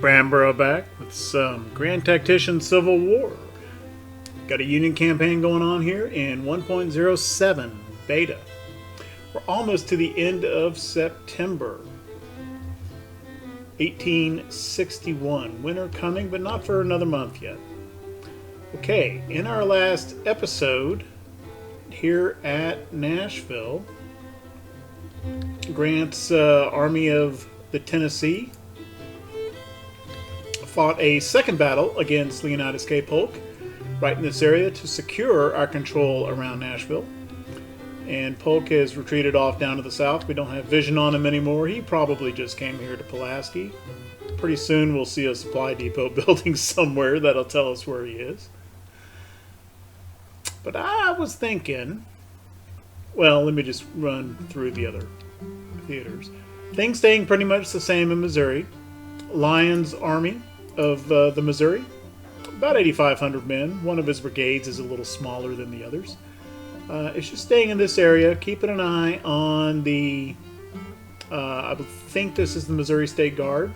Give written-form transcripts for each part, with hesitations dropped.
Bamborough back with some Grand Tactician Civil War. Got a Union campaign going on here in 1.07 beta. We're almost to the end of September. 1861. Winter coming, but not for another month yet. Okay, in our last episode here at Nashville, Grant's Army of the Tennessee fought a second battle against Leonidas K. Polk right in this area to secure our control around Nashville. And Polk has retreated off down to the south. We don't have vision on him anymore. He probably just came here to Pulaski. Pretty soon we'll see a supply depot building somewhere that'll tell us where he is. But I was thinking, well, let me just run through the other theaters. Things staying pretty much the same in Missouri. Lyon's Army of the Missouri, about 8,500 men. One of his brigades is a little smaller than the others. It's just staying in this area, keeping an eye on the, I would think this is the Missouri State Guard,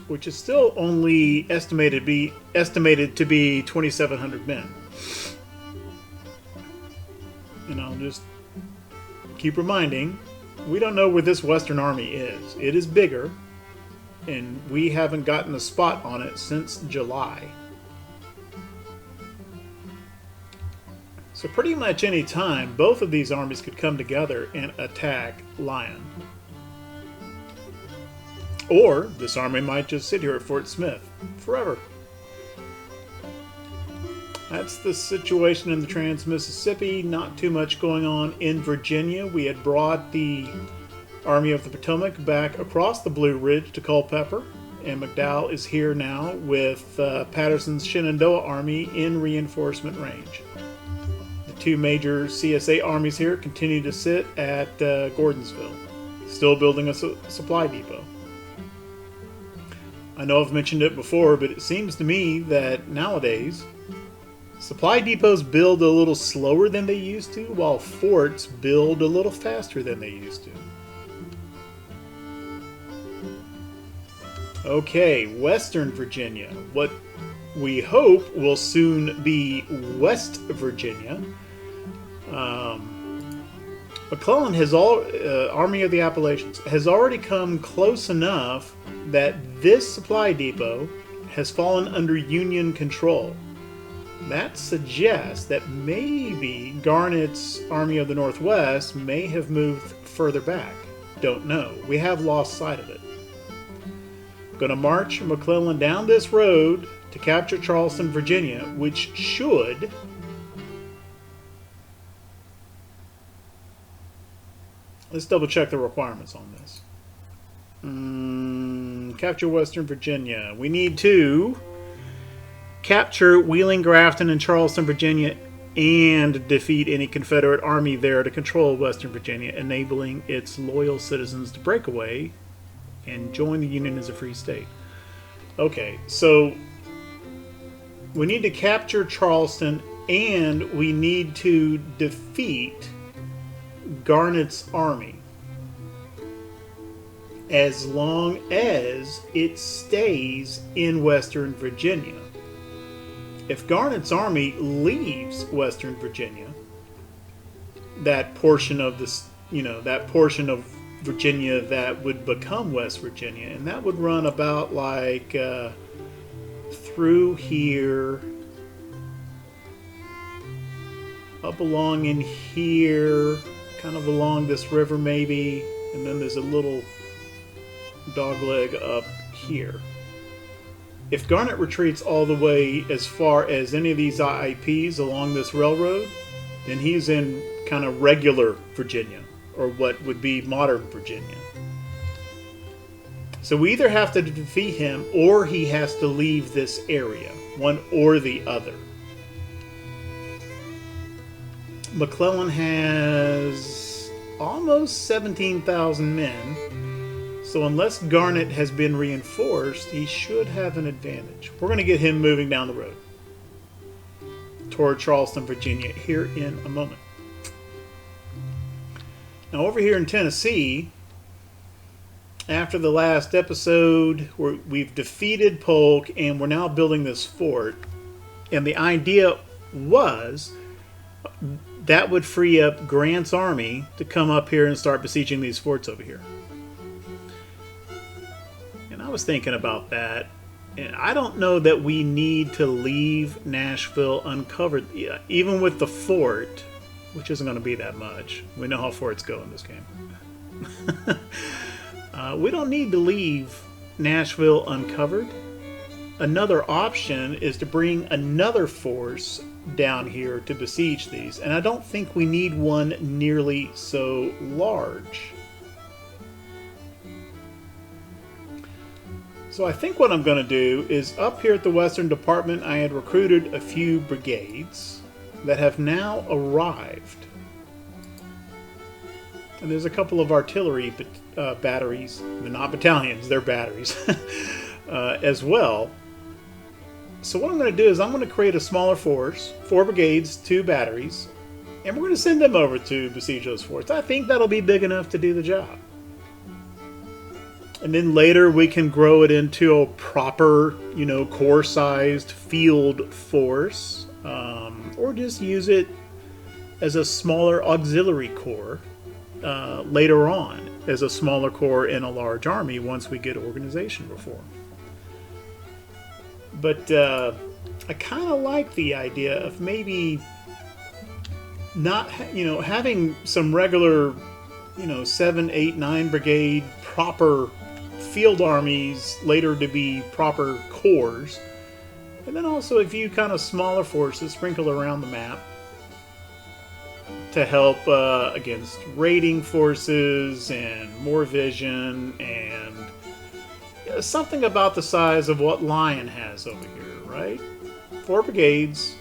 which is still only estimated to be 2,700 men. And I'll just keep reminding, we don't know where this Western Army is. It is bigger, and we haven't gotten a spot on it since July. So pretty much any time, both of these armies could come together and attack Lyon. Or this army might just sit here at Fort Smith forever. That's the situation in the Trans-Mississippi. Not too much going on in Virginia. We had brought the Army of the Potomac back across the Blue Ridge to Culpeper, and McDowell is here now with Patterson's Shenandoah Army in reinforcement range. The two major CSA armies here continue to sit at Gordonsville, still building a supply depot. I know I've mentioned it before, but it seems to me that nowadays supply depots build a little slower than they used to, while forts build a little faster than they used to. Okay, Western Virginia. What we hope will soon be West Virginia. McClellan has Army of the Appalachians has already come close enough that this supply depot has fallen under Union control. That suggests that maybe Garnett's Army of the Northwest may have moved further back. Don't know. We have lost sight of it. Going to march McClellan down this road to capture Charleston, Virginia, which should let's double check the requirements on this. Capture Western Virginia. We need to capture Wheeling, Grafton, and Charleston, Virginia, and defeat any Confederate army there to control Western Virginia, enabling its loyal citizens to break away and join the Union as a free state. Okay, so we need to capture Charleston, and we need to defeat Garnett's army as long as it stays in Western Virginia. If Garnett's army leaves Western Virginia, that portion of this, that portion of Virginia that would become West Virginia, and that would run about like through here, up along in here, kind of along this river maybe, and then there's a little dogleg up here. If Garnett retreats all the way as far as any of these IIPs along this railroad, then he's in kind of regular Virginia, or what would be modern Virginia. So we either have to defeat him, or he has to leave this area, one or the other. McClellan has almost 17,000 men, so unless Garnett has been reinforced, he should have an advantage. We're going to get him moving down the road toward Charleston, Virginia here in a moment. Now over here in Tennessee, after the last episode, we've defeated Polk and we're now building this fort. And the idea was that would free up Grant's army to come up here and start besieging these forts over here. And I was thinking about that. And I don't know that we need to leave Nashville uncovered, even with the fort, which isn't going to be that much. We know how forts go in this game. We don't need to leave Nashville uncovered. Another option is to bring another force down here to besiege these, and I don't think we need one nearly so large. So I think what I'm going to do is, up here at the Western Department, I had recruited a few brigades that have now arrived. And there's a couple of artillery batteries. They're not battalions, they're batteries as well. So what I'm going to do is I'm going to create a smaller force, 4 brigades, 2 batteries, and we're going to send them over to besiege those forts. I think that'll be big enough to do the job. And then later we can grow it into a proper, corps-sized field force, or just use it as a smaller auxiliary corps later on, as a smaller corps in a large army once we get organization reform. But I kind of like the idea of maybe not, having some regular, 7, 8, 9 brigade proper field armies later to be proper corps. And then also a few kind of smaller forces sprinkled around the map to help against raiding forces and more vision and something about the size of what Lion has over here, right? 4 brigades,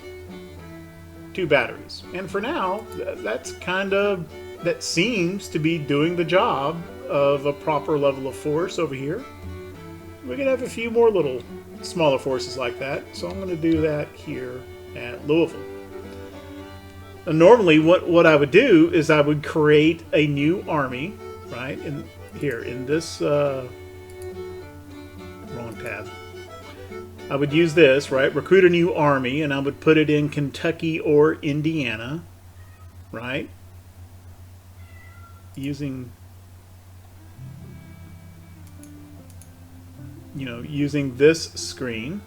2 batteries. And for now, that seems to be doing the job of a proper level of force over here. We could have a few more little smaller forces like that, so I'm going to do that here at Louisville. And normally what I would do is I would create a new army, right, in this wrong tab. I would use this, right, recruit a new army, and I would put it in Kentucky or Indiana, right, using this screen.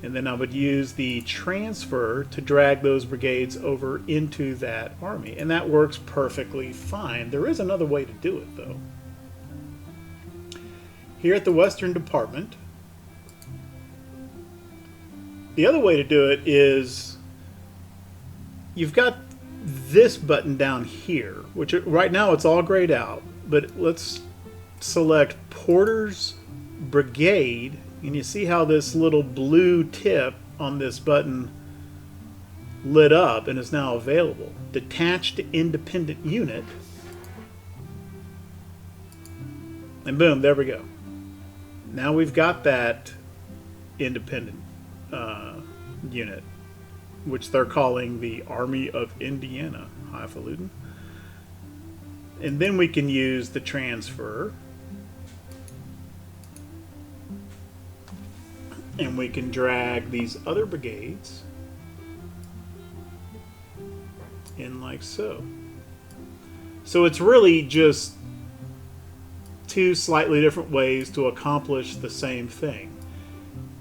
And then I would use the transfer to drag those brigades over into that army. And that works perfectly fine. There is another way to do it, though. Here at the Western Department, the other way to do it is you've got this button down here, which right now it's all grayed out. But let's select Porter's Brigade. And you see how this little blue tip on this button lit up and is now available. Detached independent unit. And boom, there we go. Now we've got that independent unit, which they're calling the Army of Indiana, highfalutin. And then we can use the transfer. And we can drag these other brigades in like so. So it's really just 2 slightly different ways to accomplish the same thing.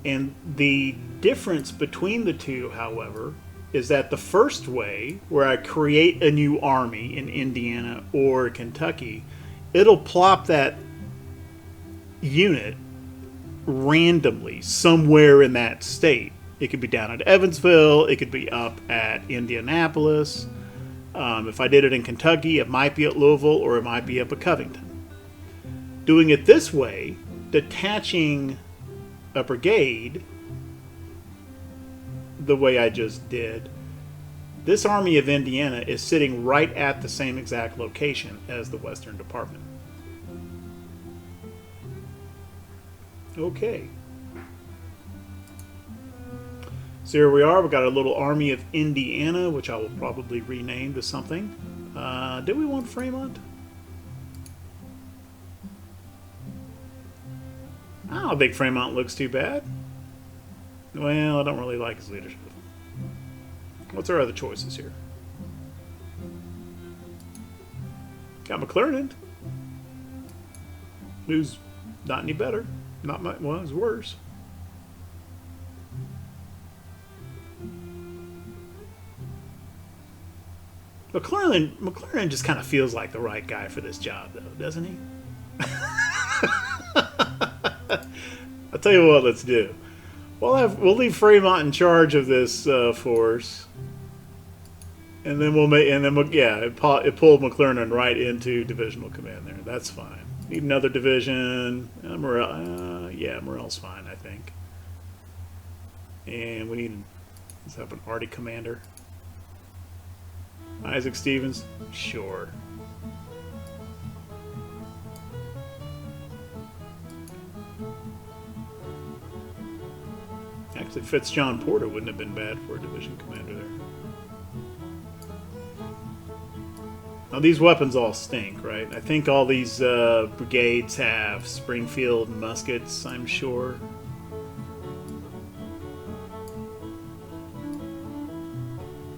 And the difference between the two, however, is that the first way, where I create a new army in Indiana or Kentucky, it'll plop that unit randomly somewhere in that state. It could be down at Evansville, it could be up at Indianapolis. If I did it in Kentucky, it might be at Louisville, or it might be up at Covington. Doing it this way, detaching a brigade the way I just did, this Army of Indiana is sitting right at the same exact location as the Western Department. Okay. So here we are. We've got a little Army of Indiana, which I will probably rename to something. Do we want Fremont? I don't think Fremont looks too bad. Well, I don't really like his leadership. What's our other choices here? Got McClellan, who's not any better. Not much. Well, he's worse. McClellan just kind of feels like the right guy for this job, though, doesn't he? I'll tell you what. Let's do. We'll leave Fremont in charge of this force, and then it pulled McClellan right into divisional command there. That's fine. Need another division. Morrell's fine, I think. And we need let's have an Artie commander. Isaac Stevens, sure. Actually, Fitzjohn Porter wouldn't have been bad for a division commander there. Now these weapons all stink, right? I think all these brigades have Springfield muskets, I'm sure.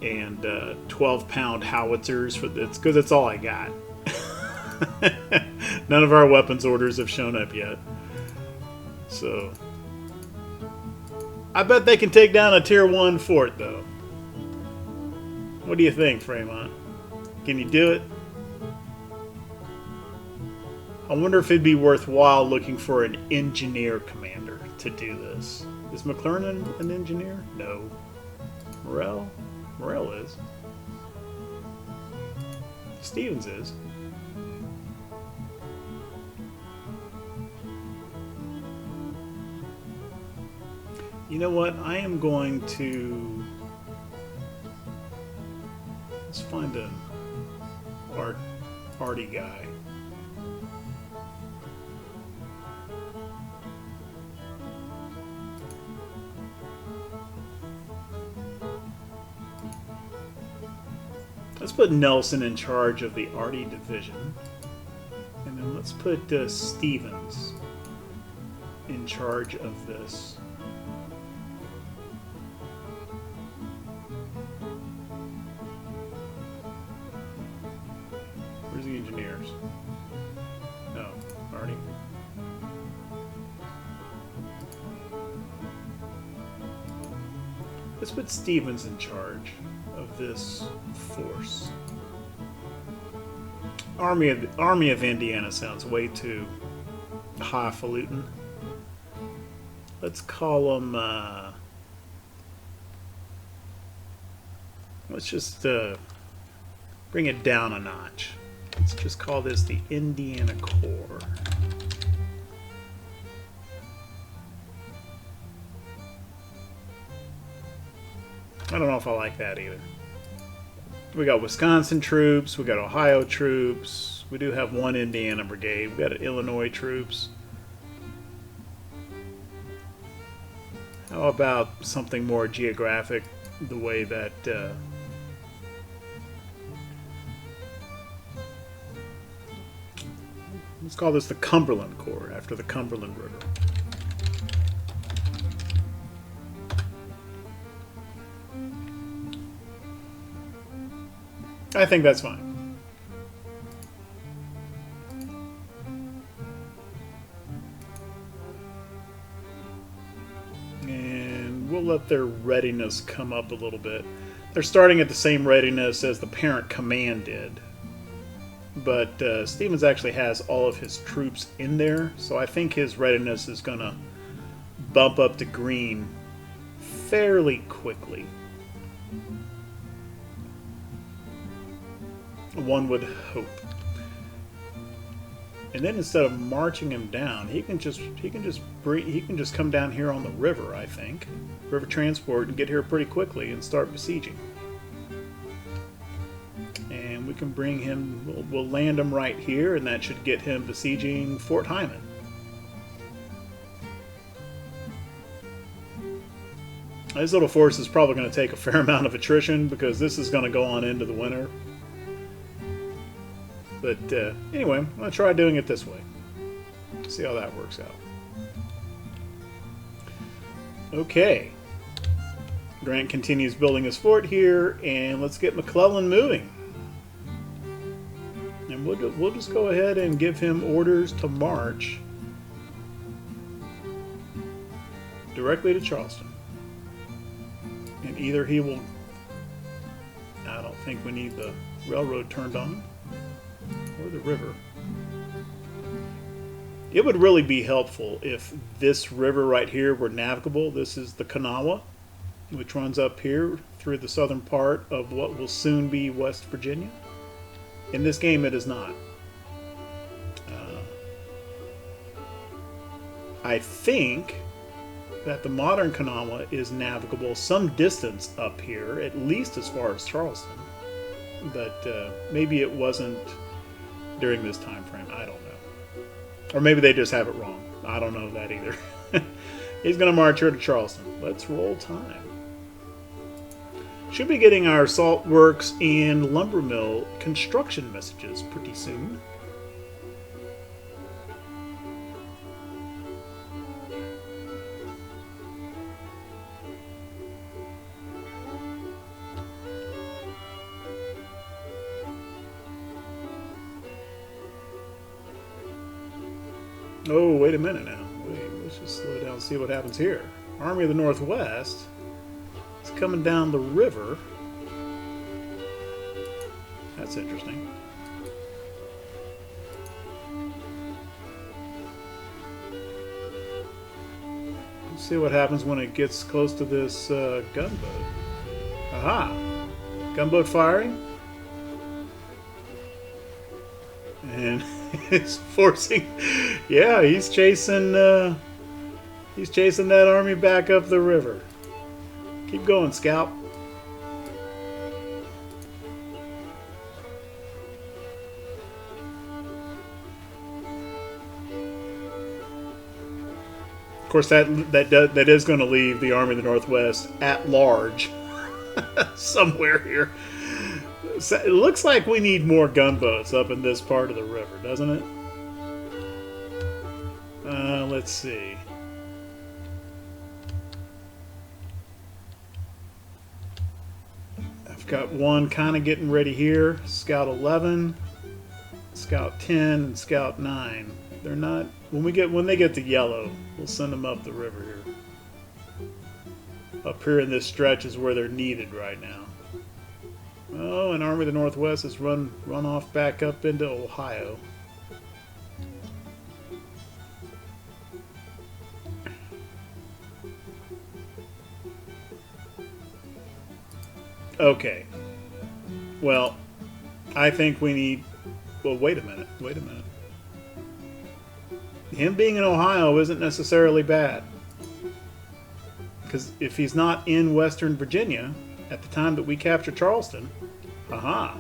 And 12-pound howitzers for this, because it's all I got. None of our weapons orders have shown up yet. So I bet they can take down a tier 1 fort, though. What do you think, Fremont? Can you do it? I wonder if it'd be worthwhile looking for an engineer commander to do this. Is McClellan an engineer? No. Morrell? Morrell is. Stevens is. You know what? I am going to... Let's find an Artie guy. Let's put Nelson in charge of the Artie division. And then let's put Stevens in charge of this. Where's the engineers? No, Artie. Let's put Stevens in charge of this force. Army of Indiana sounds way too highfalutin. Let's call them. Let's just bring it down a notch. Let's just call this the Indiana Corps. I don't know if I like that either. We got Wisconsin troops, we got Ohio troops, we do have one Indiana brigade, we got Illinois troops. How about something more geographic, the way that let's call this the Cumberland Corps, after the Cumberland River. I think that's fine. And we'll let their readiness come up a little bit. They're starting at the same readiness as the parent command did. But Stevens actually has all of his troops in there, so I think his readiness is going to bump up to green fairly quickly. One would hope. And then instead of marching him down, he can just come down here on the river, I think. River transport, and get here pretty quickly and start besieging. And we can bring him, we'll land him right here, and that should get him besieging Fort Hyman. This little force is probably going to take a fair amount of attrition because this is going to go on into the winter. But anyway, I'm going to try doing it this way. See how that works out. Okay. Grant continues building his fort here, and let's get McClellan moving. And we'll just go ahead and give him orders to march directly to Charleston. And either he will... I don't think we need the railroad turned on, or the river. It would really be helpful if this river right here were navigable. This is the Kanawha, which runs up here through the southern part of what will soon be West Virginia. In this game, it is not. I think that the modern Kanawha is navigable some distance up here, at least as far as Charleston. But maybe it wasn't during this time frame. I don't know. Or maybe they just have it wrong. I don't know that either. He's going to march here to Charleston. Let's roll time. Should be getting our salt works and lumber mill construction messages pretty soon. Oh, wait a minute now. Wait, let's just slow down and see what happens here. Army of the Northwest is coming down the river. That's interesting. Let's see what happens when it gets close to this gunboat. Aha! Gunboat firing. And it's forcing... Yeah, he's chasing that army back up the river. Keep going, Scout. Of course, that is going to leave the Army of the Northwest at large somewhere here. So it looks like we need more gunboats up in this part of the river, doesn't it? Let's see. I've got one kind of getting ready here. Scout 11, Scout 10, and Scout 9. They're not... When they get to yellow, we'll send them up the river here. Up here in this stretch is where they're needed right now. Oh, and Army of the Northwest has run off back up into Ohio. Okay. Well, I think we need... Well, wait a minute. Wait a minute. Him being in Ohio isn't necessarily bad. Because if he's not in Western Virginia at the time that we capture Charleston, aha.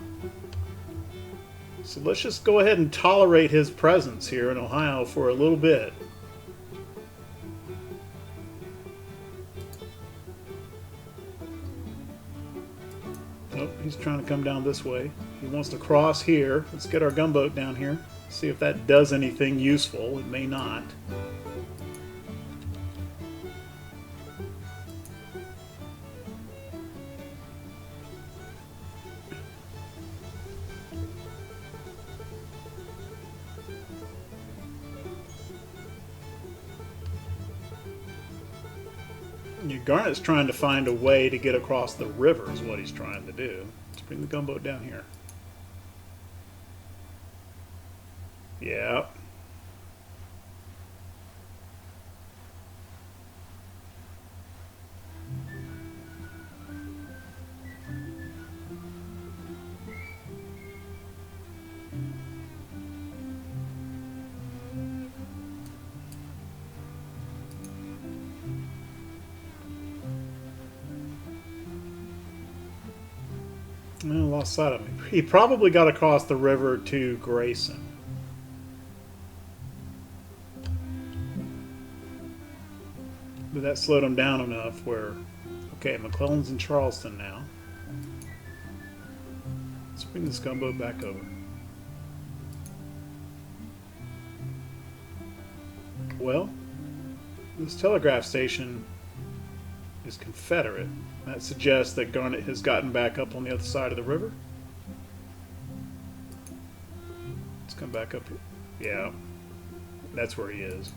So let's just go ahead and tolerate his presence here in Ohio for a little bit. Oh, he's trying to come down this way. He wants to cross here. Let's get our gunboat down here. See if that does anything useful. It may not. Garnett's trying to find a way to get across the river is what he's trying to do. Let's bring the gunboat down here. Yeah. I lost sight of him. He probably got across the river to Grayson. But that slowed him down enough where... Okay, McClellan's in Charleston now. Let's bring this gunboat back over. Well, this telegraph station is Confederate. That suggests that Garnett has gotten back up on the other side of the river. Let's come back up here. Yeah, that's where he is.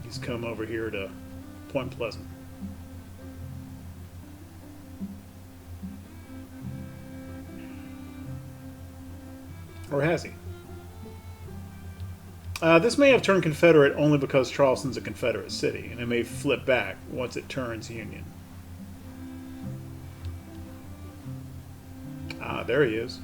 He's come over here to Point Pleasant. Or has he? This may have turned Confederate only because Charleston's a Confederate city, and it may flip back once it turns Union. Ah, there he is.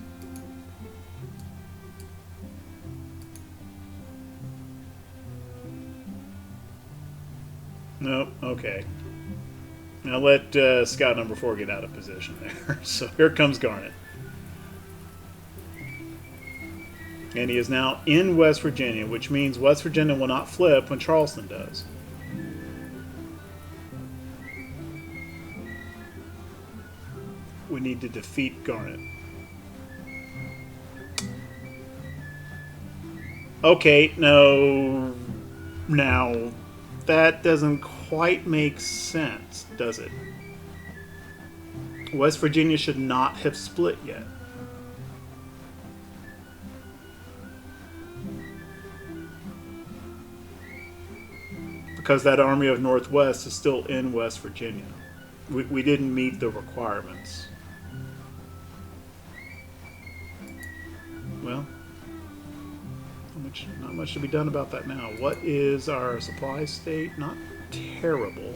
Nope, okay. Now let scout number 4 get out of position there. So here comes Garnett. And he is now in West Virginia, which means West Virginia will not flip when Charleston does. We need to defeat Garnett. Okay, no. Now, that doesn't quite make sense, does it? West Virginia should not have split yet. Because that Army of Northwest is still in West Virginia. We didn't meet the requirements. Well, not much to be done about that now. What is our supply state? Not terrible.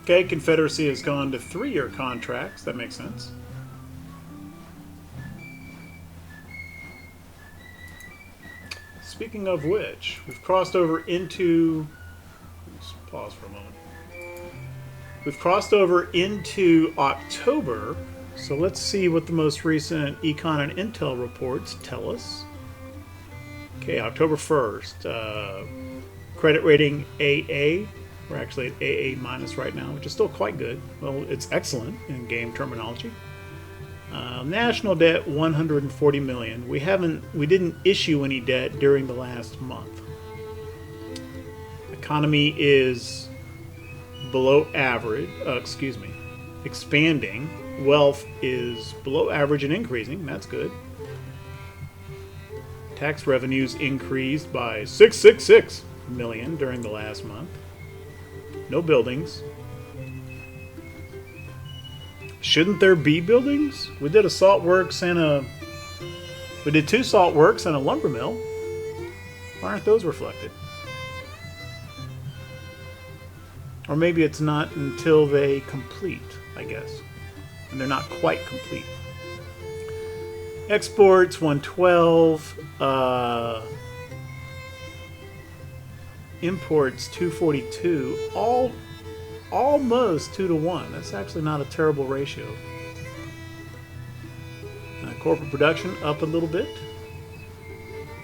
Okay, Confederacy has gone to 3-year contracts. That makes sense. Speaking of which, we've crossed over into... Let's pause for a moment. We've crossed over into October, so let's see what the most recent Econ and Intel reports tell us. Okay, October 1st. Credit rating AA. We're actually at AA minus right now, which is still quite good. Well, it's excellent in game terminology. National debt, $140 million. We didn't issue any debt during the last month. Economy is below average. Expanding. Wealth is below average and increasing. That's good. Tax revenues increased by $666 million during the last month. No buildings. Shouldn't there be buildings? We did a salt works and we did 2 salt works and a lumber mill. Why aren't those reflected? Or maybe it's not until they complete, I guess. And they're not quite complete. Exports 112. Imports 242, almost 2 to 1. That's actually not a terrible ratio. Corporate production up a little bit,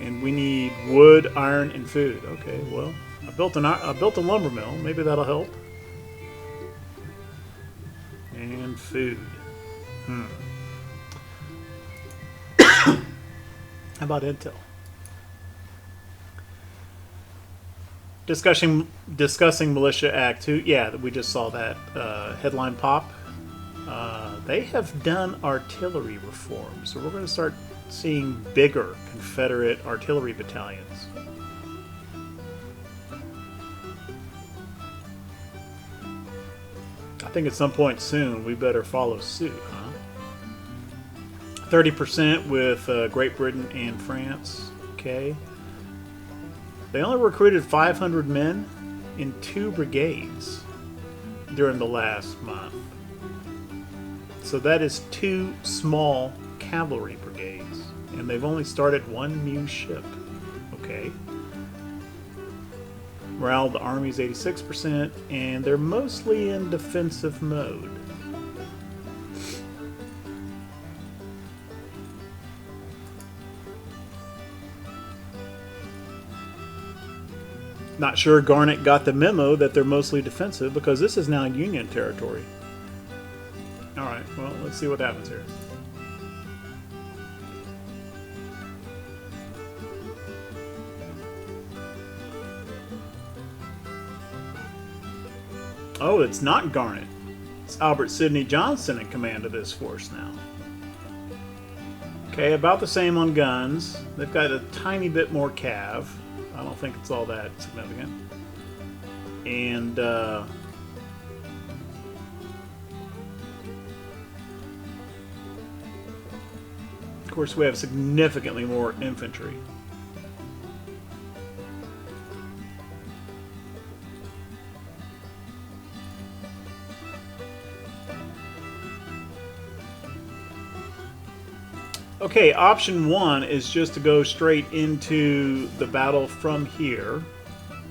and we need wood, iron, and food. Okay, well, I built a lumber mill. Maybe that'll help. And food. How about Intel? Discussing Militia Act 2. Yeah, we just saw that headline pop. They have done artillery reform, so we're going to start seeing bigger Confederate artillery battalions. I think at some point soon we better follow suit, huh? 30% with Great Britain and France. Okay. They only recruited 500 men in 2 brigades during the last month. So that is 2 small cavalry brigades. And they've only started 1 new ship. Okay. Morale of the Army is 86%, and they're mostly in defensive mode. Not sure Garnett got the memo that they're mostly defensive, because this is now Union territory. Alright, well, let's see what happens here. Oh, it's not Garnett. It's Albert Sidney Johnston in command of this force now. Okay, about the same on guns. They've got a tiny bit more cav. I don't think it's all that significant. And of course, we have significantly more infantry. Okay, option one is just to go straight into the battle from here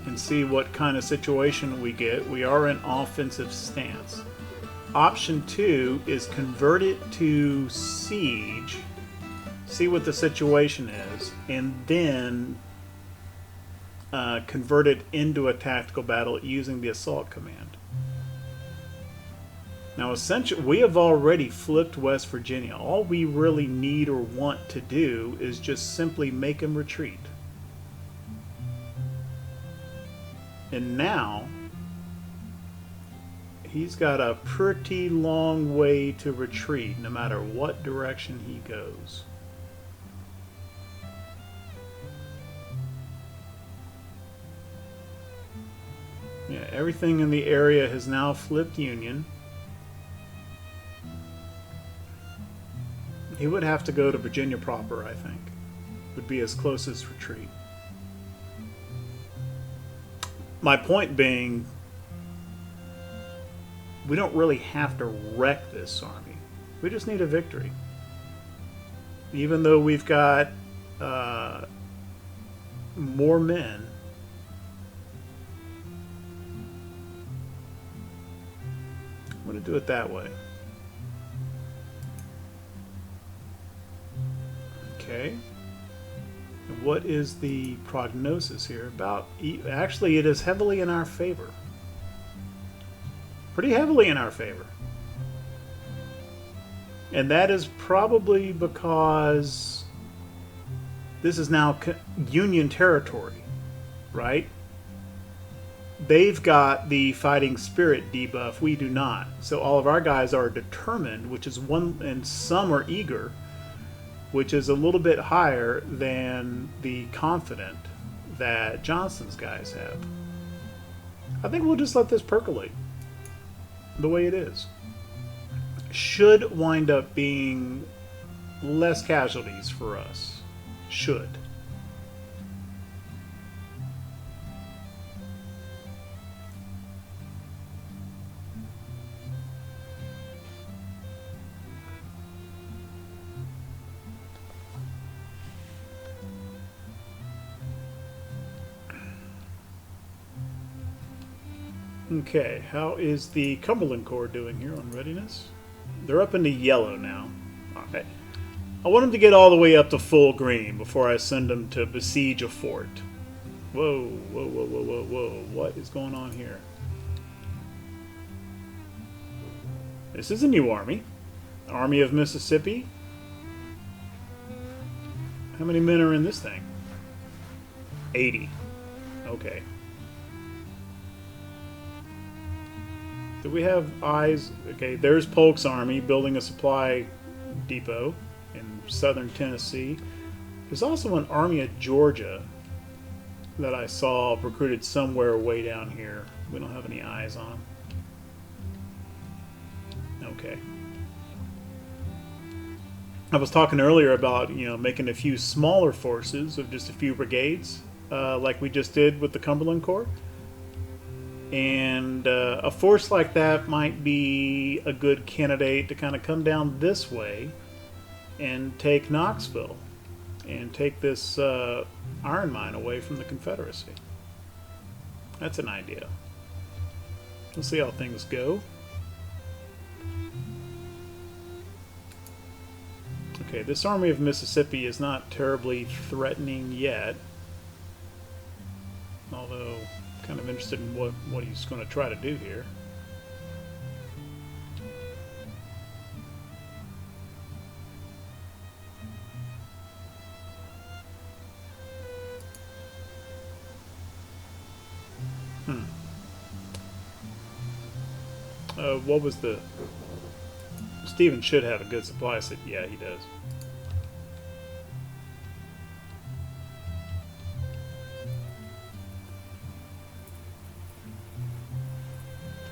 and see what kind of situation we get. We are in offensive stance. Option two is convert it to siege, see what the situation is, and then convert it into a tactical battle using the assault command. Now, essentially, we have already flipped West Virginia. All we really need or want to do is just simply make him retreat. And now, he's got a pretty long way to retreat, no matter what direction he goes. Yeah, everything in the area has now flipped Union. He would have to go to Virginia proper, I think. Would be his closest retreat. My point being, we don't really have to wreck this army. We just need a victory. Even though we've got more men, I'm going to do it that way. Okay. What is the prognosis here about? Actually, it is heavily in our favor. Pretty heavily in our favor. And that is probably because this is now Union territory, right? They've got the fighting spirit debuff, we do not. So all of our guys are determined, which is one, and some are eager, which is a little bit higher than the confident that Johnston's guys have. I think we'll just let this percolate the way it is. Should wind up being less casualties for us. Should. Okay, how is the Cumberland Corps doing here on readiness? They're up into yellow now. Okay. I want them to get all the way up to full green before I send them to besiege a fort. Whoa, whoa, whoa, whoa, whoa, whoa. What is going on here? This is a new army. Army of Mississippi. How many men are in this thing? 80. Okay. Do we have eyes? Okay, there's Polk's army building a supply depot in southern Tennessee. There's also an army of Georgia that I saw recruited somewhere way down here. We don't have any eyes on them. Okay. I was talking earlier about, making a few smaller forces of just a few brigades, like we just did with the Cumberland Corps. And a force like that might be a good candidate to kind of come down this way and take Knoxville and take this iron mine away from the Confederacy. That's an idea. We'll see how things go. Okay, this Army of Mississippi is not terribly threatening yet. Although, kind of interested in what he's going to try to do here. What was the... Steven should have a good supply set. Yeah, he does.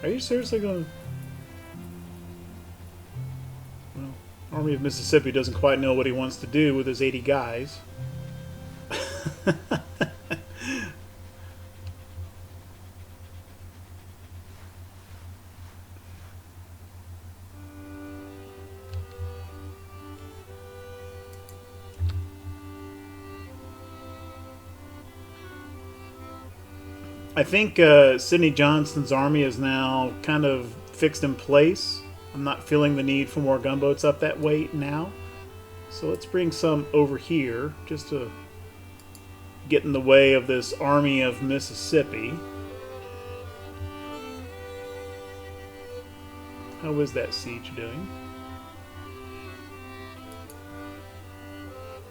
Are you seriously going to... Well, Army of Mississippi doesn't quite know what he wants to do with his 80 guys. I think Sidney Johnston's army is now kind of fixed in place. I'm not feeling the need for more gunboats up that way now. So let's bring some over here just to get in the way of this Army of Mississippi. How is that siege doing?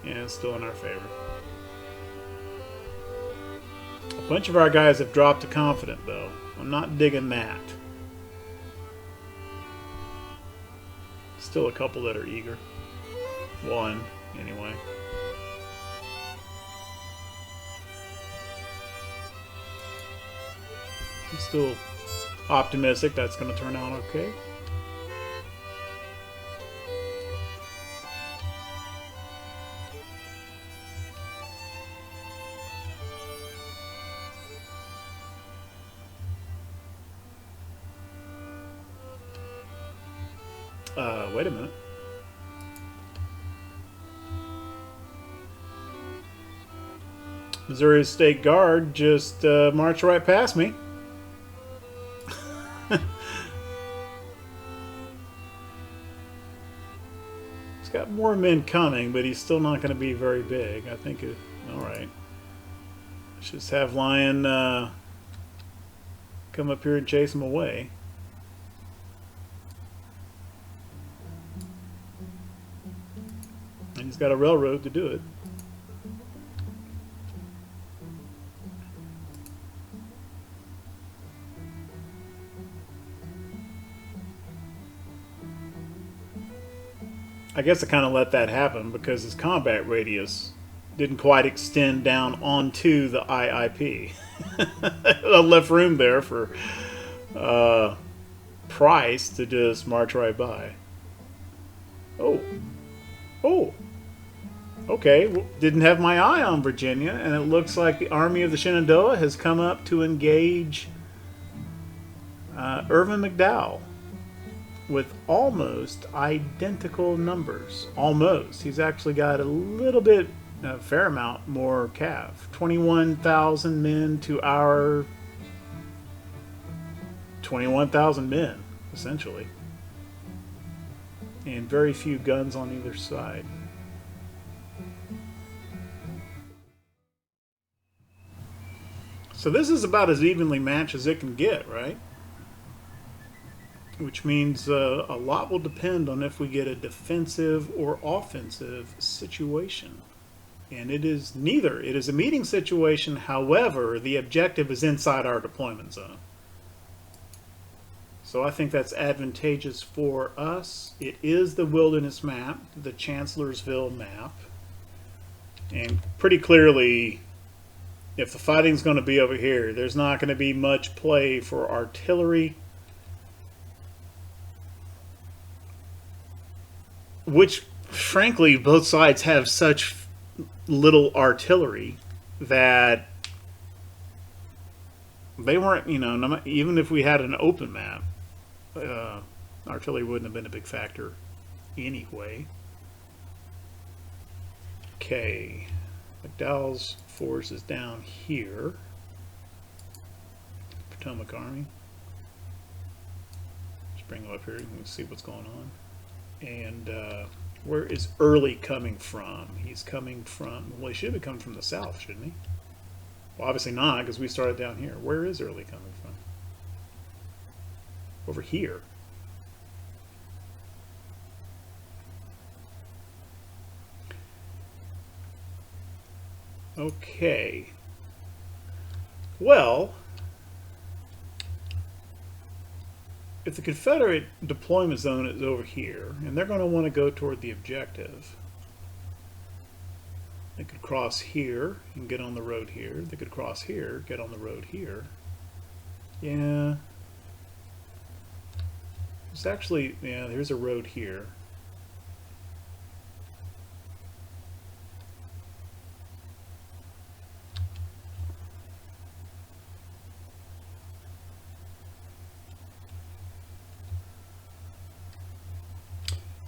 Yeah, it's still in our favor. A bunch of our guys have dropped to confident, though. I'm not digging that. Still a couple that are eager. One, anyway. I'm still optimistic that's going to turn out okay. Wait a minute. Missouri State Guard just marched right past me. He's got more men coming, but he's still not going to be very big. I think, alright. Let's just have Lion come up here and chase him away. And he's got a railroad to do it. I guess I kind of let that happen because his combat radius didn't quite extend down onto the IIP. I left room there for Price to just march right by. Oh. Oh. Okay, well, didn't have my eye on Virginia, and it looks like the Army of the Shenandoah has come up to engage Irvin McDowell with almost identical numbers. Almost. He's actually got a little bit, a fair amount more cav. 21,000 men to our 21,000 men, essentially. And very few guns on either side. So this is about as evenly matched as it can get, right? Which means a lot will depend on if we get a defensive or offensive situation. And it is neither. It is a meeting situation, however, the objective is inside our deployment zone. So I think that's advantageous for us. It is the wilderness map, the Chancellorsville map. And pretty clearly, if the fighting's going to be over here, there's not going to be much play for artillery. Which, frankly, both sides have such little artillery that they weren't, you know, even if we had an open map, artillery wouldn't have been a big factor anyway. Okay, McDowell's force is down here. Potomac Army. Let's bring them up here and see what's going on. And where is Early coming from? He's coming from, well, he should be coming from the south, shouldn't he? Well, obviously not, because we started down here. Where is Early coming from? Over here. Okay. Well, if the Confederate deployment zone is over here, and they're going to want to go toward the objective, they could cross here and get on the road here. They could cross here, get on the road here. Yeah. There's actually, yeah, there's a road here.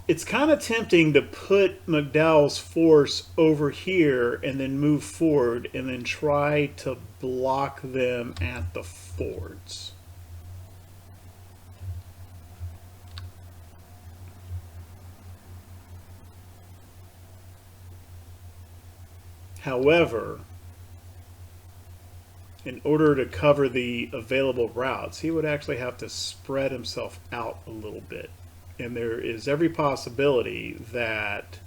It's kind of tempting to put McDowell's force over here and then move forward and then try to block them at the fords. However, in order to cover the available routes, he would actually have to spread himself out a little bit. And there is every possibility that,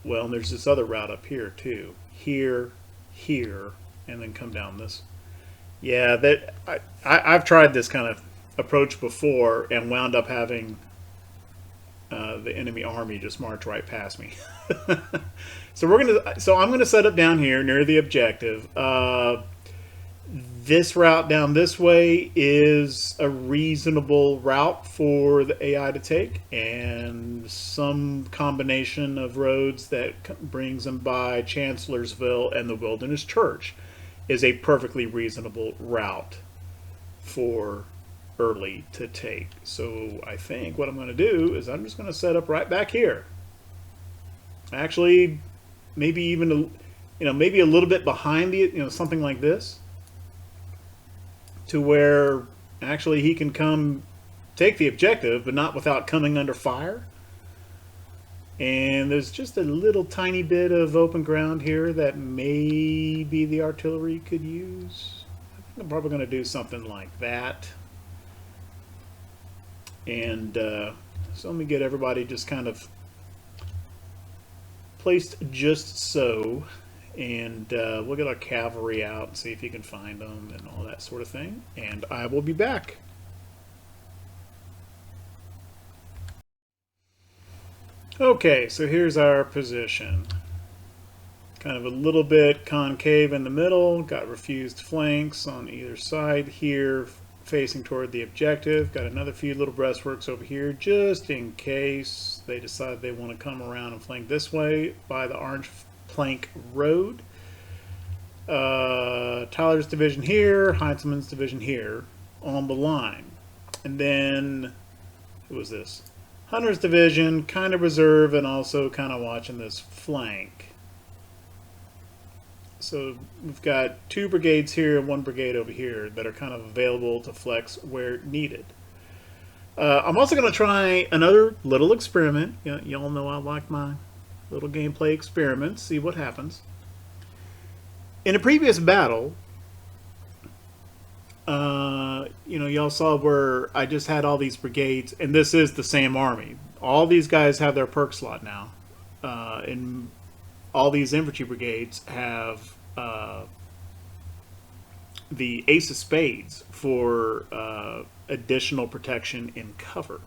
well, and there's this other route up here too. Here, here, and then come down this. Yeah, that I've tried this kind of approach before and wound up having the enemy army just march right past me. So I'm gonna set up down here near the objective. This route down this way is a reasonable route for the AI to take, and some combination of roads that brings them by Chancellorsville and the Wilderness Church is a perfectly reasonable route for Early to take. So I think what I'm going to do is I'm just going to set up right back here. Actually, maybe even maybe a little bit behind the something like this, to where actually he can come take the objective, but not without coming under fire. And there's just a little tiny bit of open ground here that maybe the artillery could use. I think I'm probably going to do something like that. And so let me get everybody just kind of placed just so. And we'll get our cavalry out and see if you can find them and all that sort of thing. And I will be back. Okay, so here's our position. Kind of a little bit concave in the middle. Got refused flanks on either side here, facing toward the objective. Got another few little breastworks over here, just in case they decide they want to come around and flank this way by the Orange Plank Road. Tyler's division here, Heinzelman's division here on the line. And then, who was this? Hunter's division, kind of reserve and also kind of watching this flank. So we've got 2 brigades here and 1 brigade over here that are kind of available to flex where needed. I'm also going to try another little experiment. Y'all know I like my little gameplay experiments, see what happens. In a previous battle, y'all saw where I just had all these brigades, and this is the same army. All these guys have their perk slot now, and all these infantry brigades have the Ace of Spades for additional protection in cover,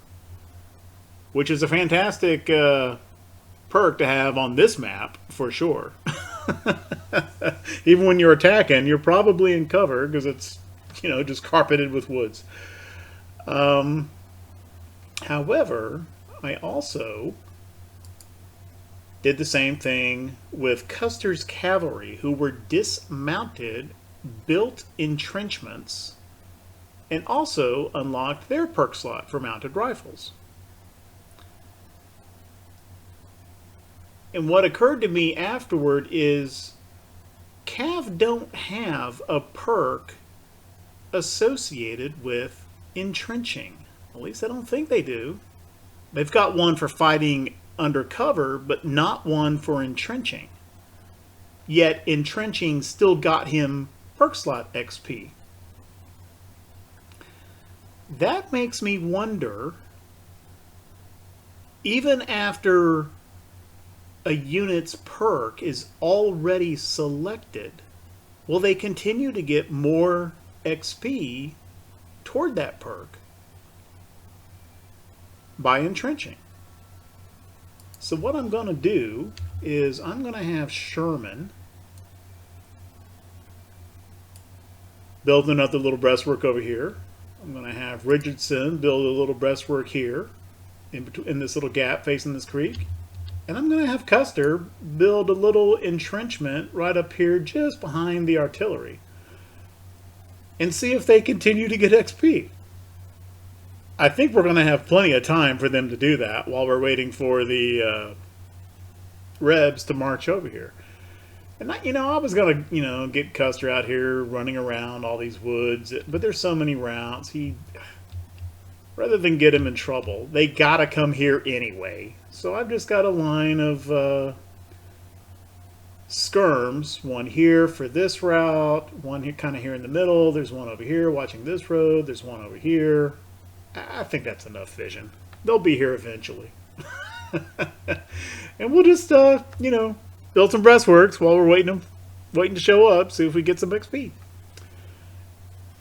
which is a fantastic perk to have on this map for sure. Even when you're attacking, you're probably in cover because it's just carpeted with woods. However, I also did the same thing with Custer's cavalry, who were dismounted, built entrenchments, and also unlocked their perk slot for mounted rifles. And what occurred to me afterward is Cav don't have a perk associated with entrenching. At least I don't think they do. They've got one for fighting undercover, but not one for entrenching. yet entrenching still got him perk slot XP. That makes me wonder, even after a unit's perk is already selected, will they continue to get more XP toward that perk by entrenching? So what I'm going to do is I'm going to have Sherman build another little breastwork over here. I'm going to have Richardson build a little breastwork here in this little gap facing this creek. And I'm going to have Custer build a little entrenchment right up here just behind the artillery. And see if they continue to get XP. I think we're going to have plenty of time for them to do that while we're waiting for the Rebs to march over here. And I was going to, get Custer out here running around all these woods, but there's so many routes. Rather than get him in trouble, they got to come here anyway. So I've just got a line of skirms, one here for this route, one here, kind of here in the middle. There's one over here watching this road. There's one over here. I think that's enough vision. They'll be here eventually. And we'll just, build some breastworks while we're waiting to show up, see if we get some XP.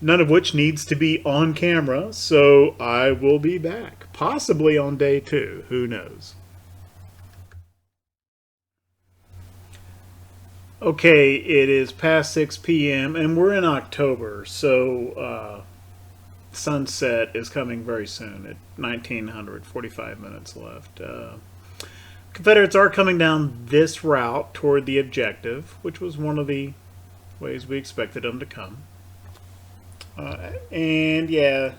None of which needs to be on camera, so I will be back. Possibly on day 2, who knows. Okay, it is past 6 p.m. and we're in October, so sunset is coming very soon at 1900, 45 minutes left. Confederates are coming down this route toward the objective, which was one of the ways we expected them to come. And yeah,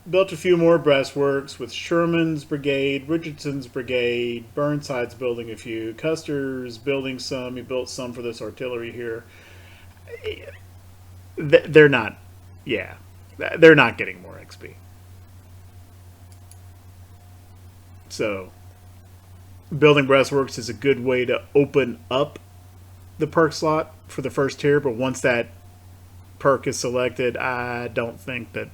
built a few more breastworks with Sherman's brigade, Richardson's brigade, Burnside's building a few, Custer's building some. He built some for this artillery here. They're not getting more XP. So building breastworks is a good way to open up the perk slot for the first tier, but once that perk is selected, I don't think that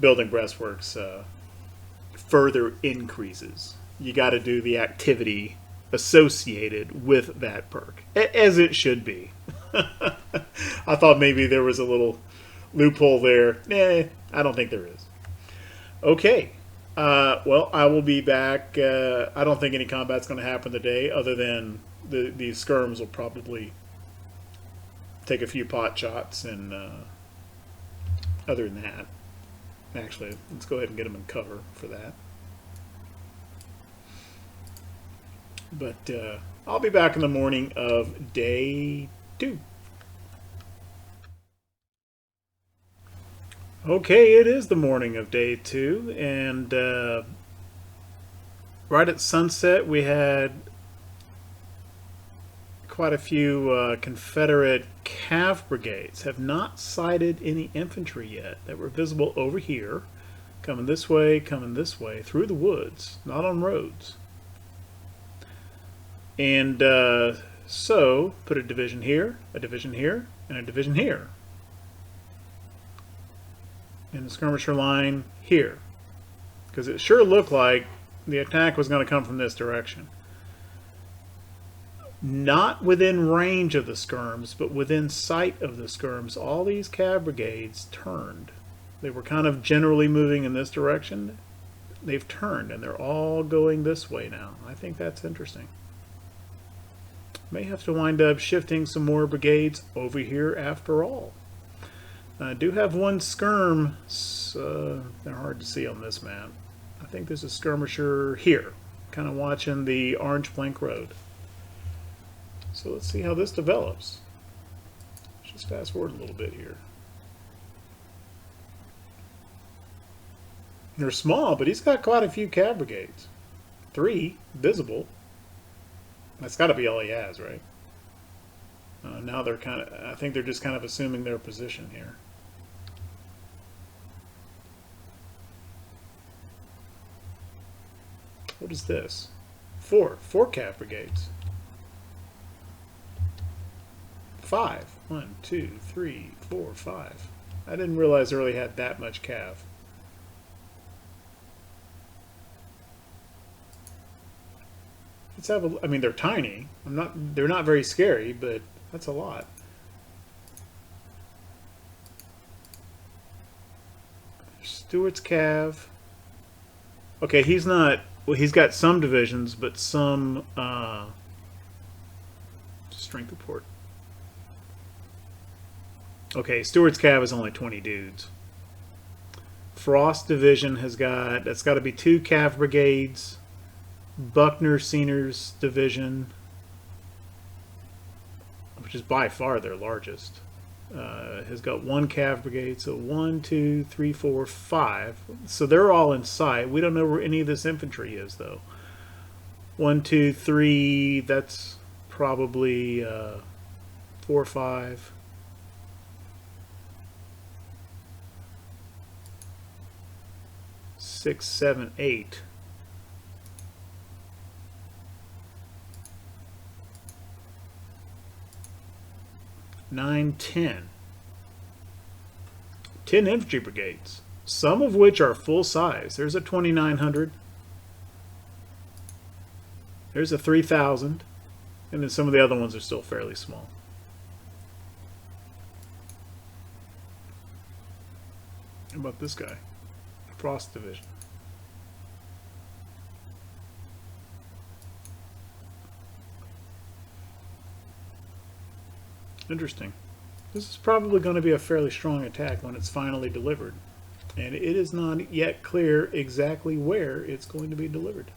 building breastworks further increases. You got to do the activity associated with that perk, as it should be. I thought maybe there was a little loophole there. I don't think there is. Okay. Well, I will be back. I don't think any combat's going to happen today, other than these skirms will probably take a few pot shots, and other than that, actually, let's go ahead and get them in cover for that. But I'll be back in the morning of day 2. Okay, it is the morning of day 2, and right at sunset we had quite a few Confederate cav brigades. Have not sighted any infantry yet that were visible over here, coming this way, through the woods, not on roads. And so, put a division here, and a division here. And the skirmisher line here, because it sure looked like the attack was going to come from this direction. Not within range of the skirms, but within sight of the skirms, all these cav brigades turned. They were kind of generally moving in this direction. They've turned, and they're all going this way now. I think that's interesting. May have to wind up shifting some more brigades over here after all. I do have one skirm. They're hard to see on this map. I think there's a skirmisher here, kind of watching the Orange Plank Road. So let's see how this develops. Let's just fast forward a little bit here. They're small, but he's got quite a few cav brigades. 3 visible. That's got to be all he has, right? Now they're I think they're just kind of assuming their position here. What is this? 4 cav brigades. 5. 1, 2, 3, 4, 5. I didn't realize Early had that much cav. Let's have a. I mean, they're tiny. They're not very scary, but that's a lot. Stewart's cav. Okay, he's not. Well, he's got some divisions, but some strength report. Okay, Stewart's cav is only 20 dudes. Frost division has got. That's got to be 2 cav brigades. Buckner Senior's division, which is by far their largest, has got 1 cav brigade. So 1, 2, 3, 4, 5. So they're all in sight. We don't know where any of this infantry is, though. 1, 2, 3. That's probably 4, 5. Six, 7, 8. 9, 10. 10 infantry brigades, some of which are full size. There's a 2900. There's a 3000. And then some of the other ones are still fairly small. How about this guy? Frost division. Interesting. This is probably going to be a fairly strong attack when it's finally delivered. And it is not yet clear exactly where it's going to be delivered.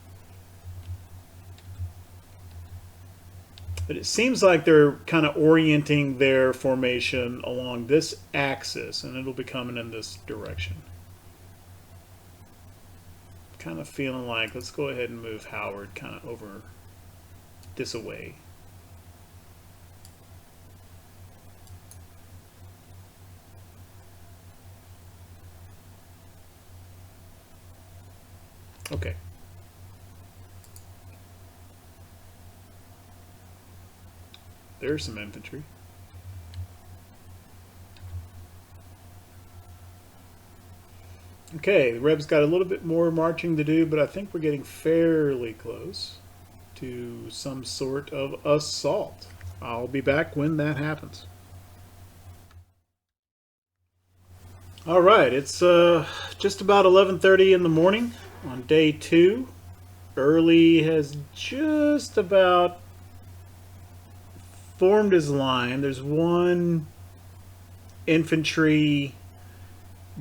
But it seems like they're kind of orienting their formation along this axis, and it'll be coming in this direction. Kind of feeling like, let's go ahead and move Howard kind of over this away. Okay. There's some infantry. Okay, the Rebs got a little bit more marching to do, but I think we're getting fairly close to some sort of assault. I'll be back when that happens. All right, it's just about 11:30 in the morning on day 2. Early has just about formed his line. There's one infantry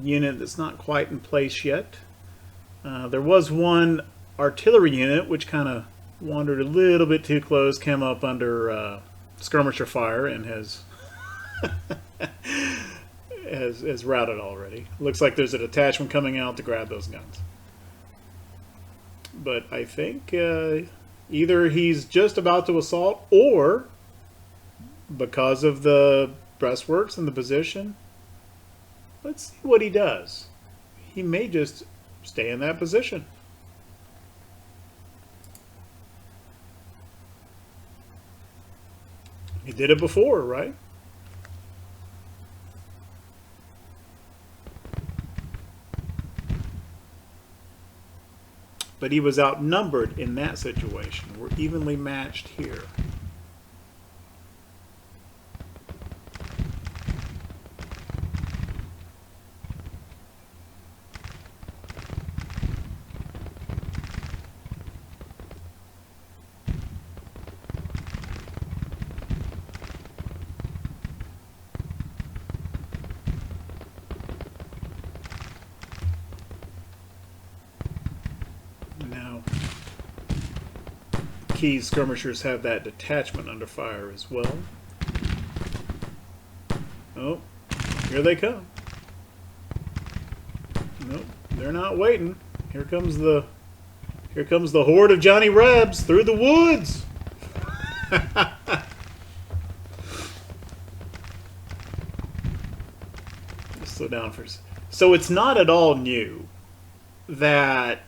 unit that's not quite in place yet. There was one artillery unit which kind of wandered a little bit too close, came up under skirmisher fire, and has has routed already. Looks like there's a detachment coming out to grab those guns. But I think either he's just about to assault, or because of the breastworks and the position, let's see what he does. He may just stay in that position. He did it before, right? But he was outnumbered in that situation. We're evenly matched here. Key's skirmishers have that detachment under fire as well. Oh, here they come. Nope, they're not waiting. Here comes the horde of Johnny Rebs through the woods. Let's slow down for a second. So it's not at all new that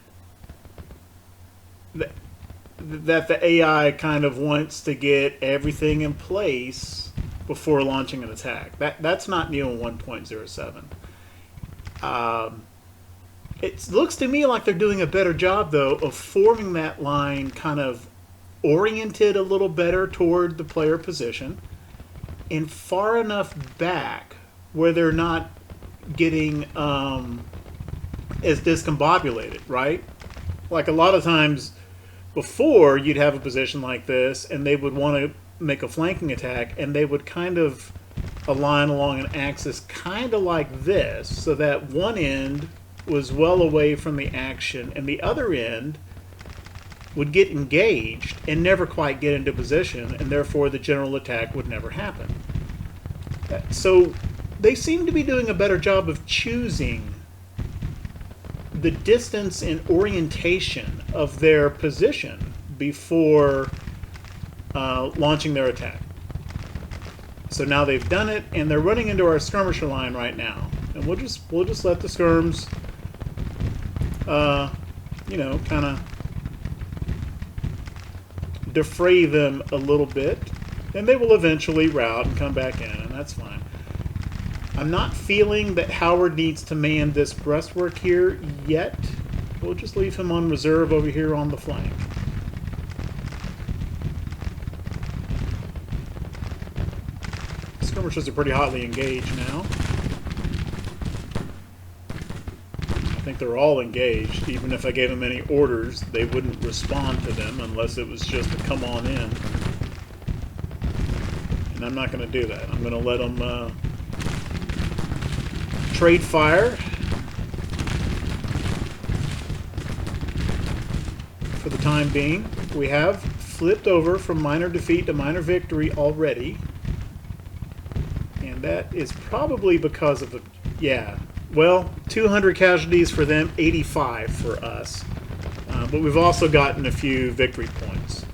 the AI kind of wants to get everything in place before launching an attack. That's not new in 1.07. It looks to me like they're doing a better job, though, of forming that line kind of oriented a little better toward the player position and far enough back where they're not getting as discombobulated, right? Like a lot of times before, you'd have a position like this and they would want to make a flanking attack and they would kind of align along an axis kind of like this, so that one end was well away from the action and the other end would get engaged and never quite get into position, and therefore the general attack would never happen. So they seem to be doing a better job of choosing the distance and orientation of their position before launching their attack. So now they've done it, and they're running into our skirmisher line right now, and we'll just let the skirms, you know, kind of defray them a little bit, and they will eventually rout and come back in, and that's fine. I'm not feeling that Howard needs to man this breastwork here yet. We'll just leave him on reserve over here on the flank. Skirmishers are pretty hotly engaged now. I think they're all engaged. Even if I gave them any orders, they wouldn't respond to them unless it was just to come on in. And I'm not going to do that. I'm going to let them trade fire for the time being. We have flipped over from minor defeat to minor victory already. And that is probably because of the... Yeah. Well, 200 casualties for them, 85 for us. But we've also gotten a few victory points.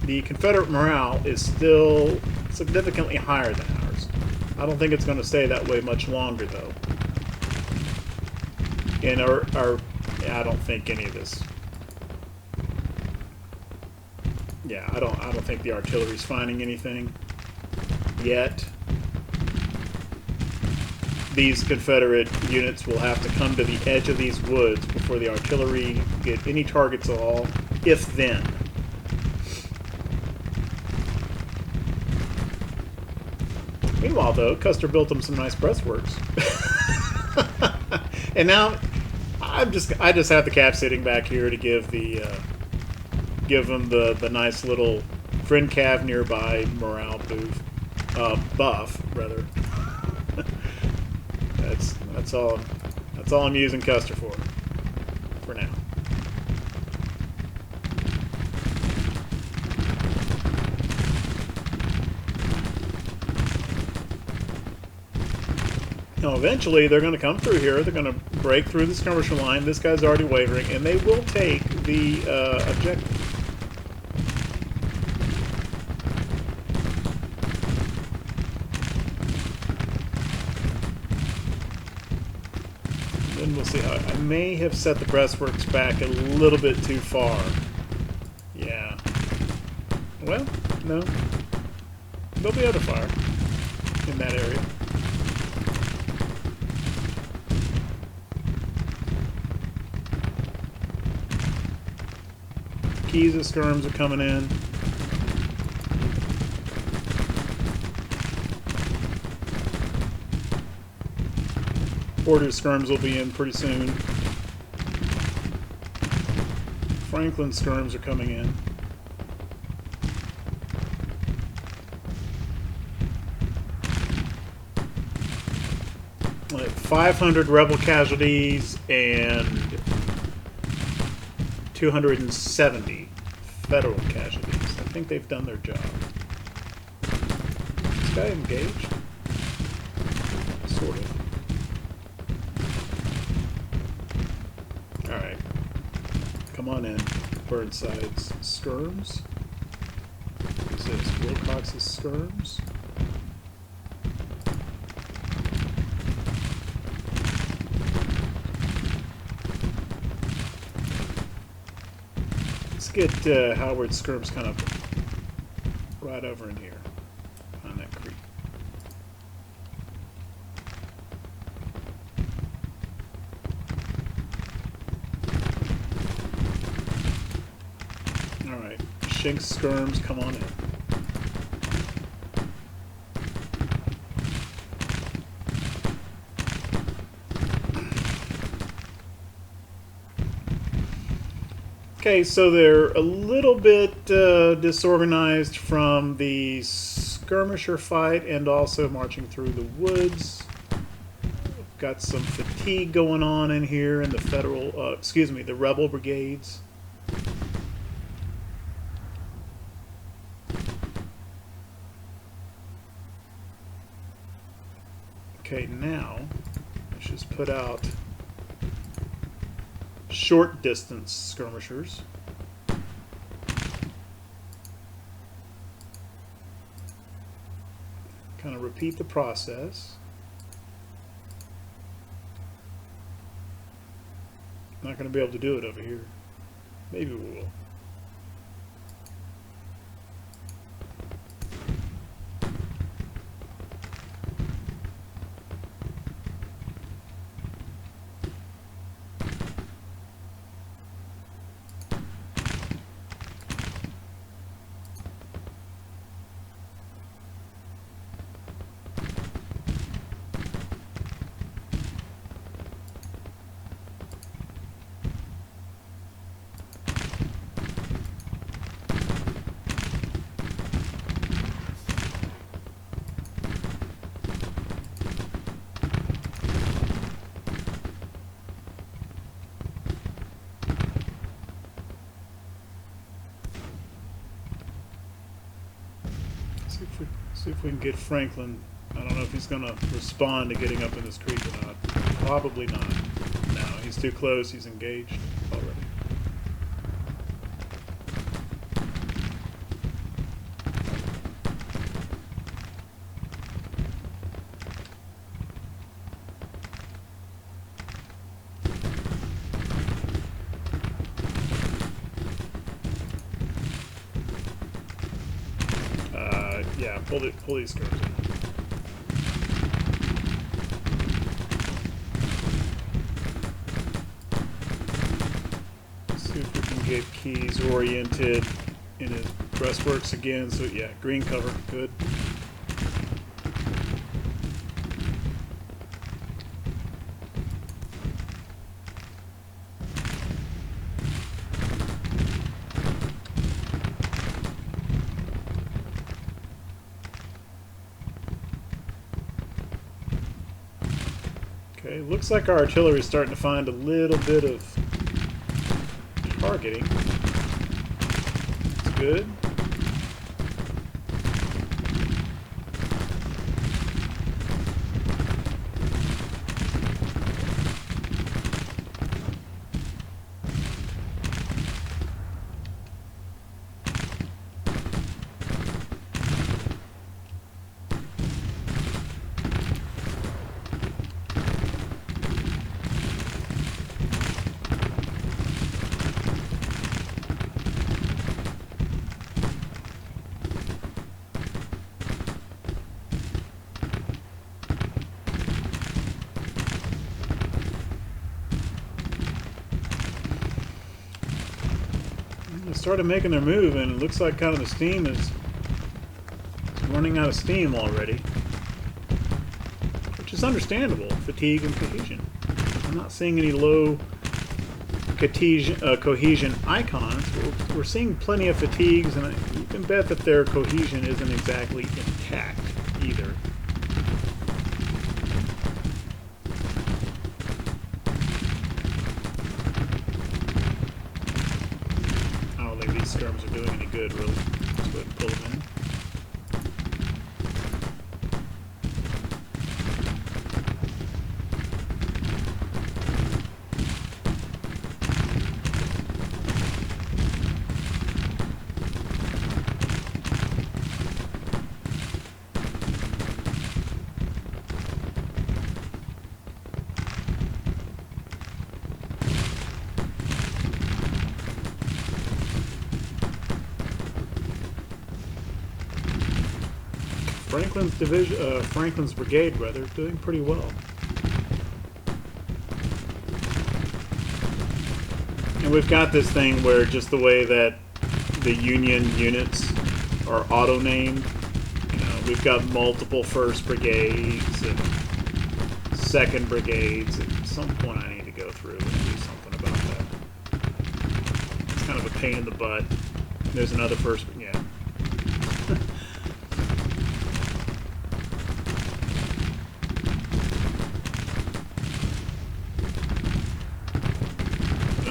The Confederate morale is still significantly higher than ours. I don't think it's going to stay that way much longer, though. And I don't think any of this... Yeah, I don't think the artillery's finding anything yet. These Confederate units will have to come to the edge of these woods before the artillery get any targets at all, if then. Meanwhile, though, Custer built them some nice breastworks. And now I just have the cap sitting back here to give them the nice little friend cav nearby morale buff rather. That's all I'm using Custer for now. Now, eventually, they're going to come through here. They're going to break through the skirmisher line. This guy's already wavering, and they will take the objective. Then we'll see how... I may have set the breastworks back a little bit too far. Yeah. Well, no. They'll be able to fire in that area. Keys of skirms are coming in. Order skirms will be in pretty soon. Franklin skirms are coming in. Like 500 rebel casualties and 270 federal casualties. I think they've done their job. Is this guy engaged? Sort of. Alright. Come on in. Burnside's skirms. This is Wilcox's skirms. Let's get Howard's skirms kind of right over in here on that creek. Shinx skirms, come on in. Okay, so they're a little bit disorganized from the skirmisher fight and also marching through the woods. Got some fatigue going on in here in the the rebel brigades. Okay, now let's just put out short distance skirmishers. Kind of repeat the process. Not going to be able to do it over here. Maybe we will. See if we can get Franklin. I don't know if he's going to respond to getting up in this creek or not. Probably not. No, he's too close. He's engaged already. Yeah, pull these skirts in. See if we can get Keys oriented in his breastworks again. So yeah, green cover, good. Okay, looks like our artillery is starting to find a little bit of targeting. That's good. Started making their move, and it looks like kind of the steam is running out of steam already, which is understandable. Fatigue and cohesion. I'm not seeing any low cohesion icons. We're seeing plenty of fatigues, and you can bet that their cohesion isn't exactly intact either. Skirms are doing any good, really. Let's go ahead and pull them in. Franklin's brigade, rather, doing pretty well. And we've got this thing where just the way that the Union units are auto-named. You know, we've got multiple 1st Brigades and 2nd Brigades. At some point I need to go through and do something about that. It's kind of a pain in the butt. There's another 1st, yeah.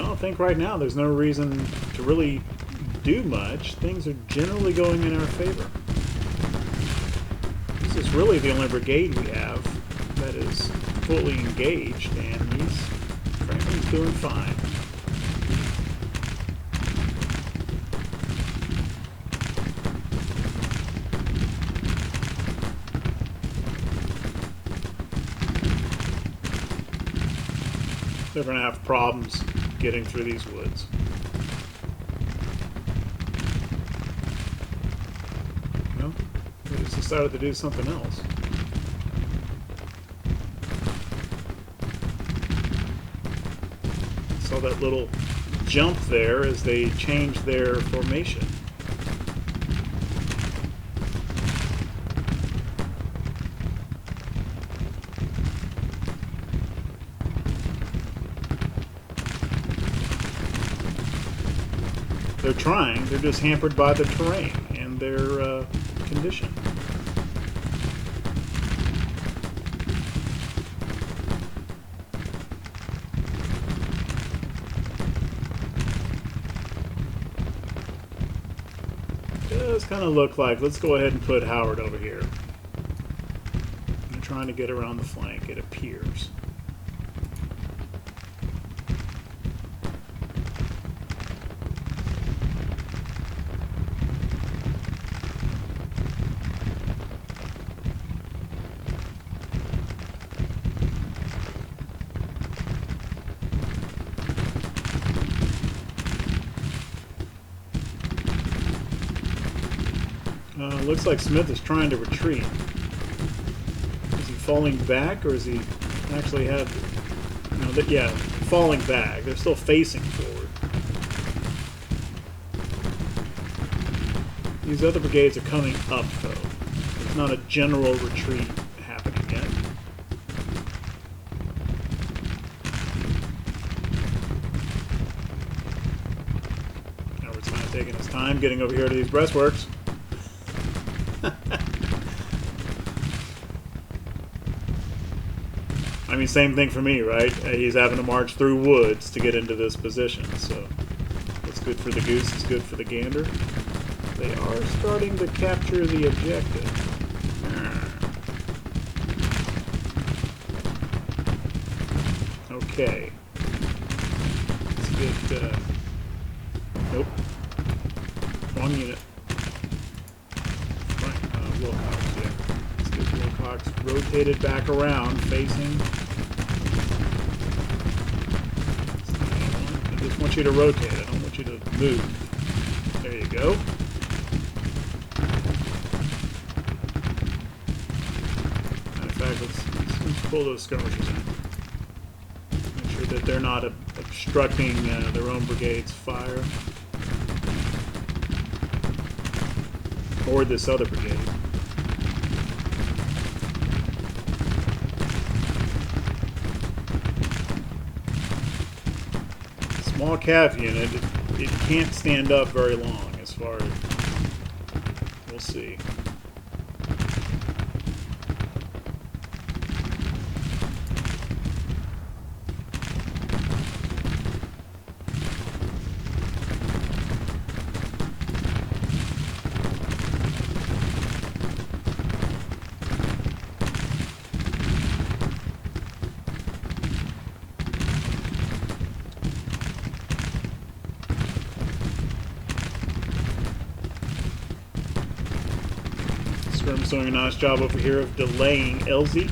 I think right now there's no reason to really do much. Things are generally going in our favor. This is really the only brigade we have that is fully engaged, and Franklin's doing fine. They're going to have problems getting through these woods. No, they just decided to do something else. Saw that little jump there as they changed their formation. They're trying, they're just hampered by the terrain and their condition. Does kind of look like, let's go ahead and put Howard over here. I'm trying to get around the flank, it appears. Looks like Smith is trying to retreat. Is he falling back, or is he actually have... No, yeah, falling back. They're still facing forward. These other brigades are coming up, though. There's not a general retreat happening yet. Howard's kind of taking his time getting over here to these breastworks. I mean, same thing for me, right? He's having to march through woods to get into this position, so what's good for the goose is good for the gander. They are starting to capture the objective. Okay. Let's get, nope. Wrong unit. Wilcox, yeah. Let's get Wilcox rotated back around, facing. I just want you to rotate. I don't want you to move. There you go. Matter of fact, let's pull those skirmishers in. Make sure that they're not obstructing their own brigade's fire. Or this other brigade. Small cav unit, it can't stand up very long as far as... We'll see. Skirm's doing a nice job over here of delaying LZ.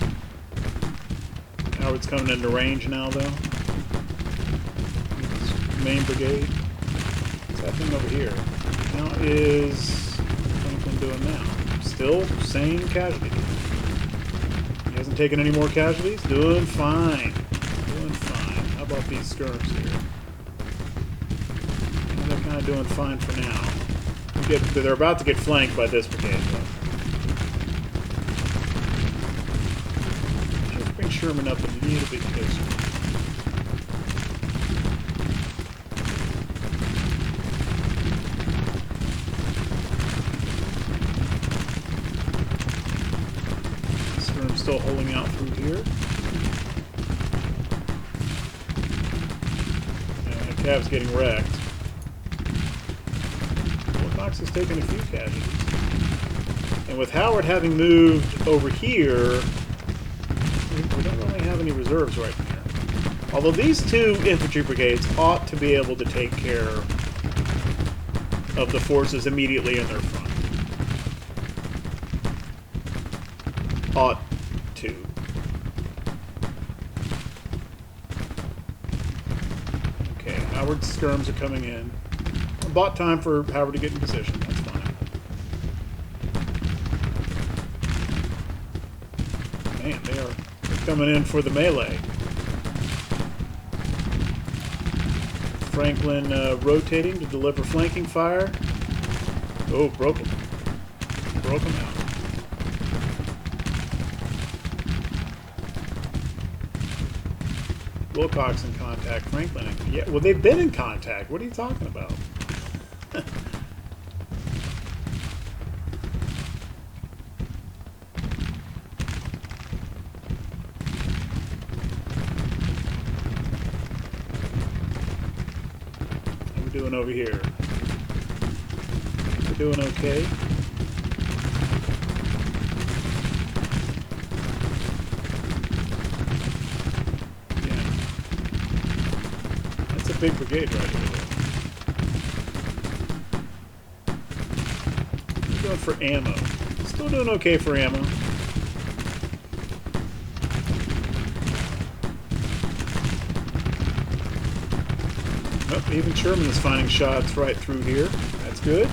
Howard's coming into range now, though. Main brigade. What's happening over here? How is Franklin doing now? Still same casualty. He hasn't taken any more casualties. Doing fine. Doing fine. How about these skirms here? They're kind of doing fine for now. They're about to get flanked by this brigade, though. Just bring Sherman up a little bit closer. Skirm's still holding out through here. And Cav's getting wrecked. Knox has taken a few casualties. And with Howard having moved over here, we don't really have any reserves right here. Although these two infantry brigades ought to be able to take care of the forces immediately in their front. Ought to. Okay, Howard's skirms are coming in. Bought time for Howard to get in position. That's fine. Man, they're coming in for the melee. Franklin rotating to deliver flanking fire. Oh, broke him. Broke him out. Wilcox in contact. Franklin. Yeah, well, they've been in contact. What are you talking about? How we doing over here? We're doing okay. Yeah. That's a big brigade right here. For ammo. Still doing okay for ammo. Oh, even Sherman is finding shots right through here. That's good.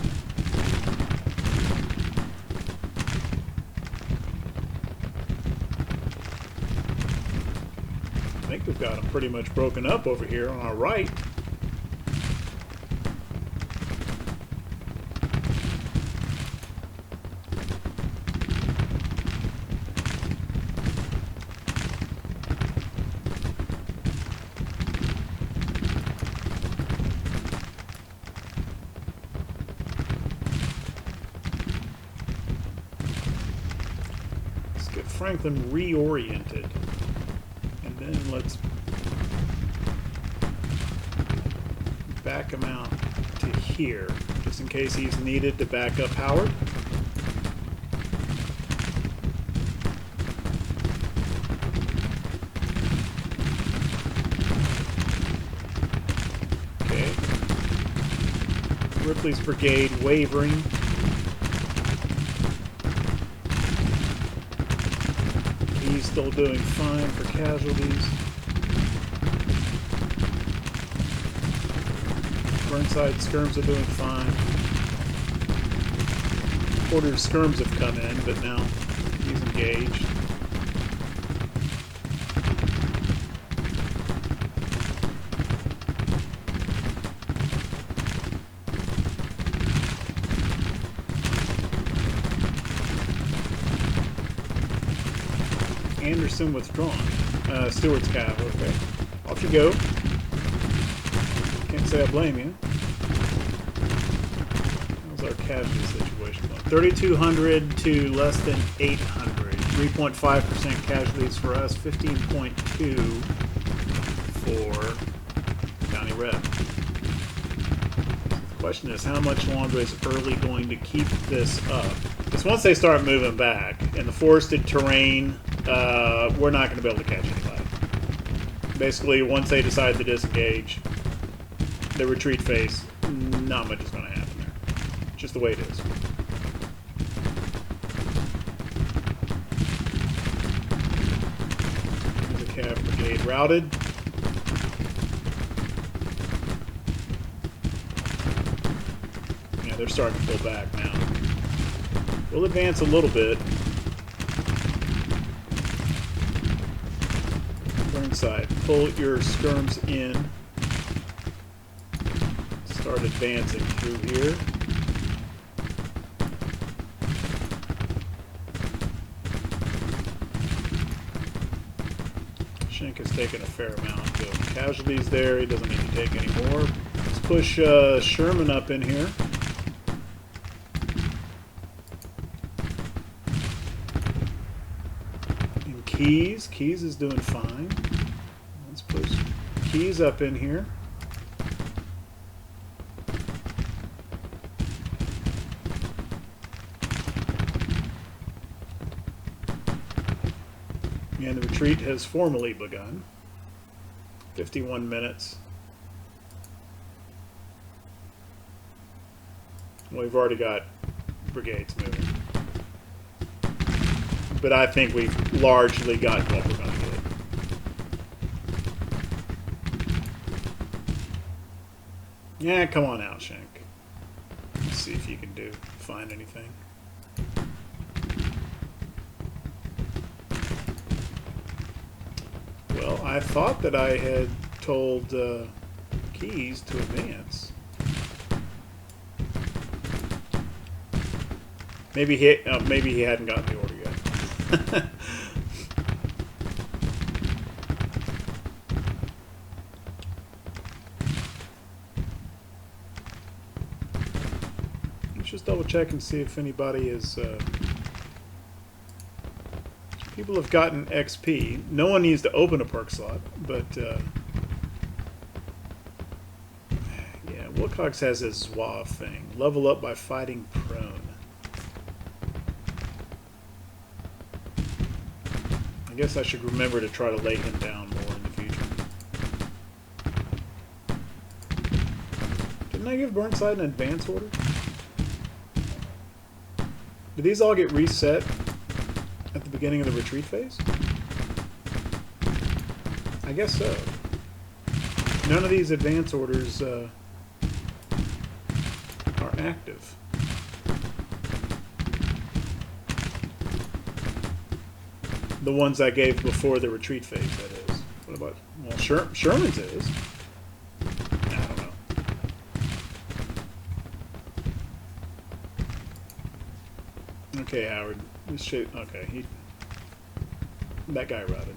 I think we've got them pretty much broken up over here on our right. Franklin reoriented, and then let's back him out to here, just in case he's needed to back up Howard. Okay. Ripley's brigade wavering. He's still doing fine for casualties. Burnside skirms are doing fine. Porter's skirms have come in, but now he's engaged. Anderson withdrawn. Stewart's cav, okay. Off you go. Can't say I blame you. How's our casualty situation going? 3,200 to less than 800. 3.5% casualties for us, 15.2 for County Rep. The question is, how much longer is Early going to keep this up? Because once they start moving back in the forested terrain, we're not going to be able to catch anybody. Basically, once they decide to disengage, the retreat phase, not much is going to happen there. Just the way it is. There's a Cav brigade routed. Yeah, they're starting to pull back now. We'll advance a little bit. Burnside, pull your skirms in. Start advancing through here. Shank has taken a fair amount of casualties there. He doesn't need to take any more. Let's push Sherman up in here. And Keyes is doing fine. Let's push Keyes up in here. And the retreat has formally begun. 51 minutes. We've already got brigades moving. But I think we've largely got what we're going to get. Yeah, come on out, Shank. Let's see if you can find anything. Well, I thought that I had told Keyes to advance. Maybe he hadn't gotten the order yet. Let's just double check and see if anybody is. People have gotten XP. No one needs to open a perk slot, but yeah, Wilcox has his Zouave thing. Level up by fighting prone. I guess I should remember to try to lay him down more in the future. Didn't I give Burnside an advance order? Did these all get reset at the beginning of the retreat phase? I guess so. None of these advance orders are active. The ones I gave before the retreat phase, that is. What about... Well, Sherman's is. I don't know. Okay, Howard. Okay, that guy routed.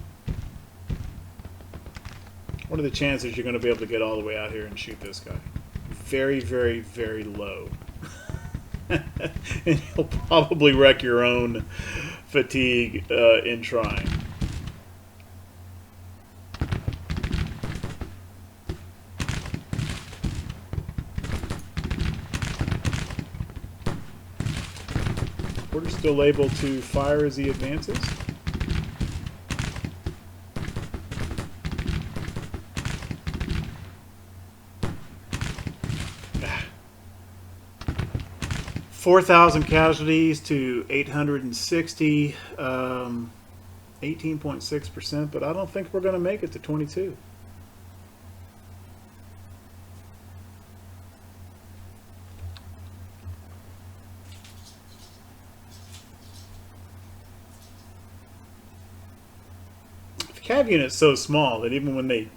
What are the chances you're going to be able to get all the way out here and shoot this guy? Very, very, very low. And you'll probably wreck your own fatigue in trying. Porter's still able to fire as he advances. Ah. 4,000 casualties to 860, 18.6%, but I don't think we're going to make it to 22. Cav unit's so small that even when they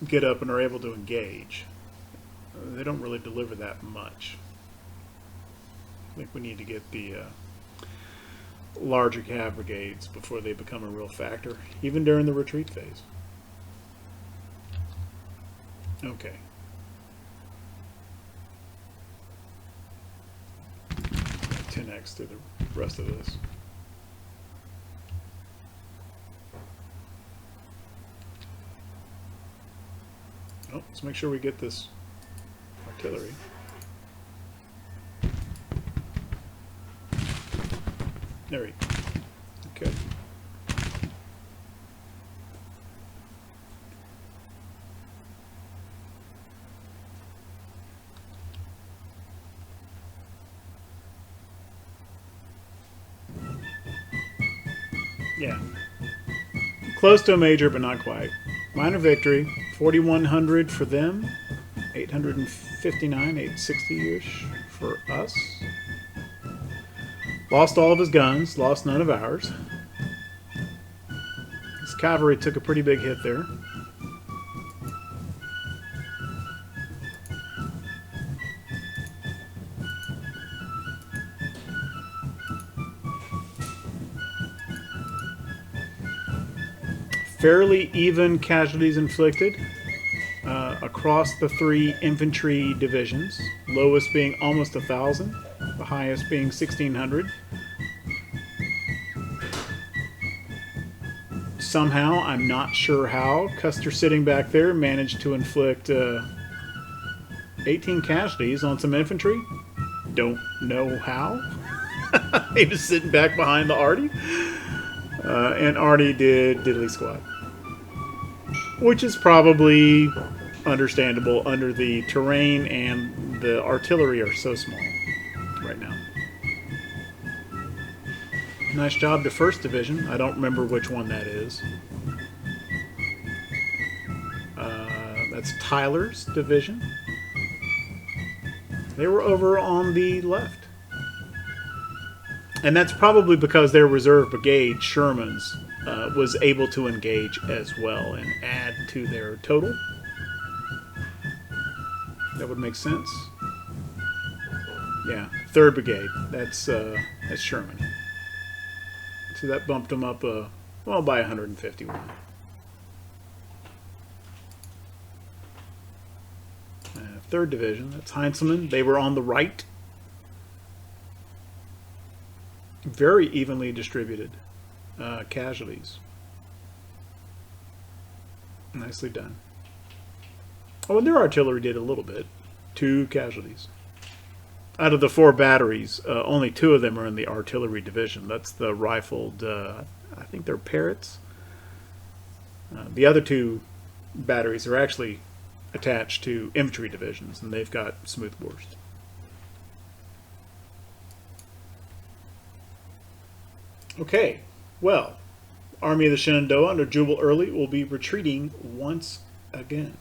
get up and are able to engage, they don't really deliver that much. I think we need to get the larger cav brigades before they become a real factor, even during the retreat phase. Okay. 10x to the rest of this. Oh, let's make sure we get this artillery. There we go. Okay. Yeah. Close to a major, but not quite. Minor victory. 4,100 for them. 859, 860-ish for us. Lost all of his guns. Lost none of ours. His cavalry took a pretty big hit there. Fairly even casualties inflicted across the 3 infantry divisions, lowest being almost 1,000, the highest being 1,600. Somehow, I'm not sure how, Custer sitting back there managed to inflict 18 casualties on some infantry. Don't know how. He was sitting back behind the Artie. And Artie did diddly squat. Which is probably understandable under the terrain, and the artillery are so small right now. Nice job to 1st Division. I don't remember which one that is. That's Tyler's division. They were over on the left. And that's probably because their reserve brigade, Sherman's, was able to engage as well and add to their total. That would make sense. Yeah, 3rd Brigade. That's Sherman. So that bumped them up, well, by 151. 3rd Division, that's Heinzelman. They were on the right. Very evenly distributed casualties. Nicely done. Oh, and their artillery did a little bit. 2 casualties. Out of the 4 batteries, only 2 of them are in the artillery division. That's the rifled, I think they're Parrots. The other 2 batteries are actually attached to infantry divisions, and they've got smoothbores. Okay, well, Army of the Shenandoah under Jubal Early will be retreating once again.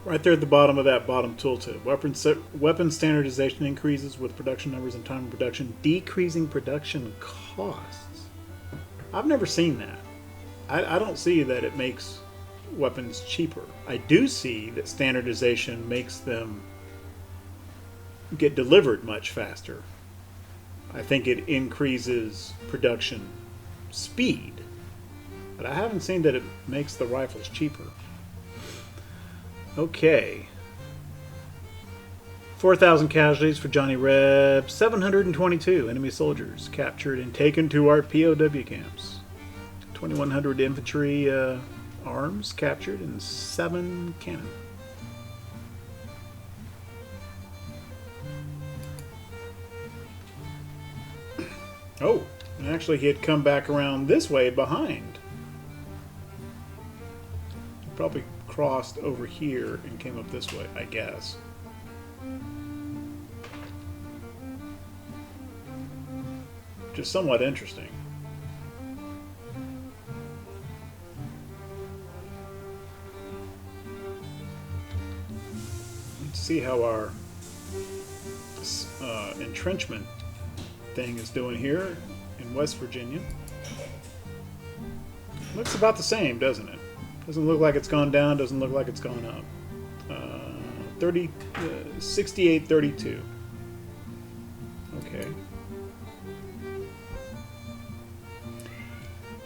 Right there at the bottom of that bottom tooltip. Weapon standardization increases with production numbers and time of production, decreasing production costs. I've never seen that. I don't see that it makes weapons cheaper. I do see that standardization makes them get delivered much faster. I think it increases production speed. But I haven't seen that it makes the rifles cheaper. Okay. 4,000 casualties for Johnny Reb. 722 enemy soldiers captured and taken to our POW camps. 2,100 infantry arms captured and 7 cannon. Oh, and actually he had come back around this way behind. Probably crossed over here and came up this way, I guess. Just somewhat interesting. Let's see how our entrenchment thing is doing here in West Virginia. Looks about the same, doesn't it? Doesn't look like it's gone down, doesn't look like it's gone up. 68-32. Okay.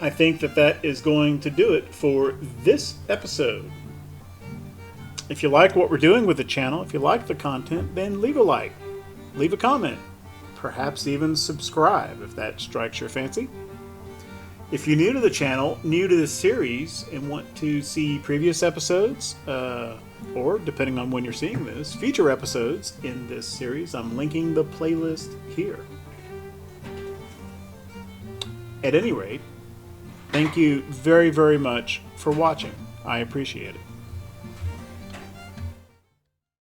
I think that is going to do it for this episode. If you like what we're doing with the channel, if you like the content, then leave a like, leave a comment, perhaps even subscribe if that strikes your fancy. If you're new to the channel, new to this series, and want to see previous episodes, or depending on when you're seeing this, future episodes in this series, I'm linking the playlist here. At any rate, thank you very, very much for watching, I appreciate it.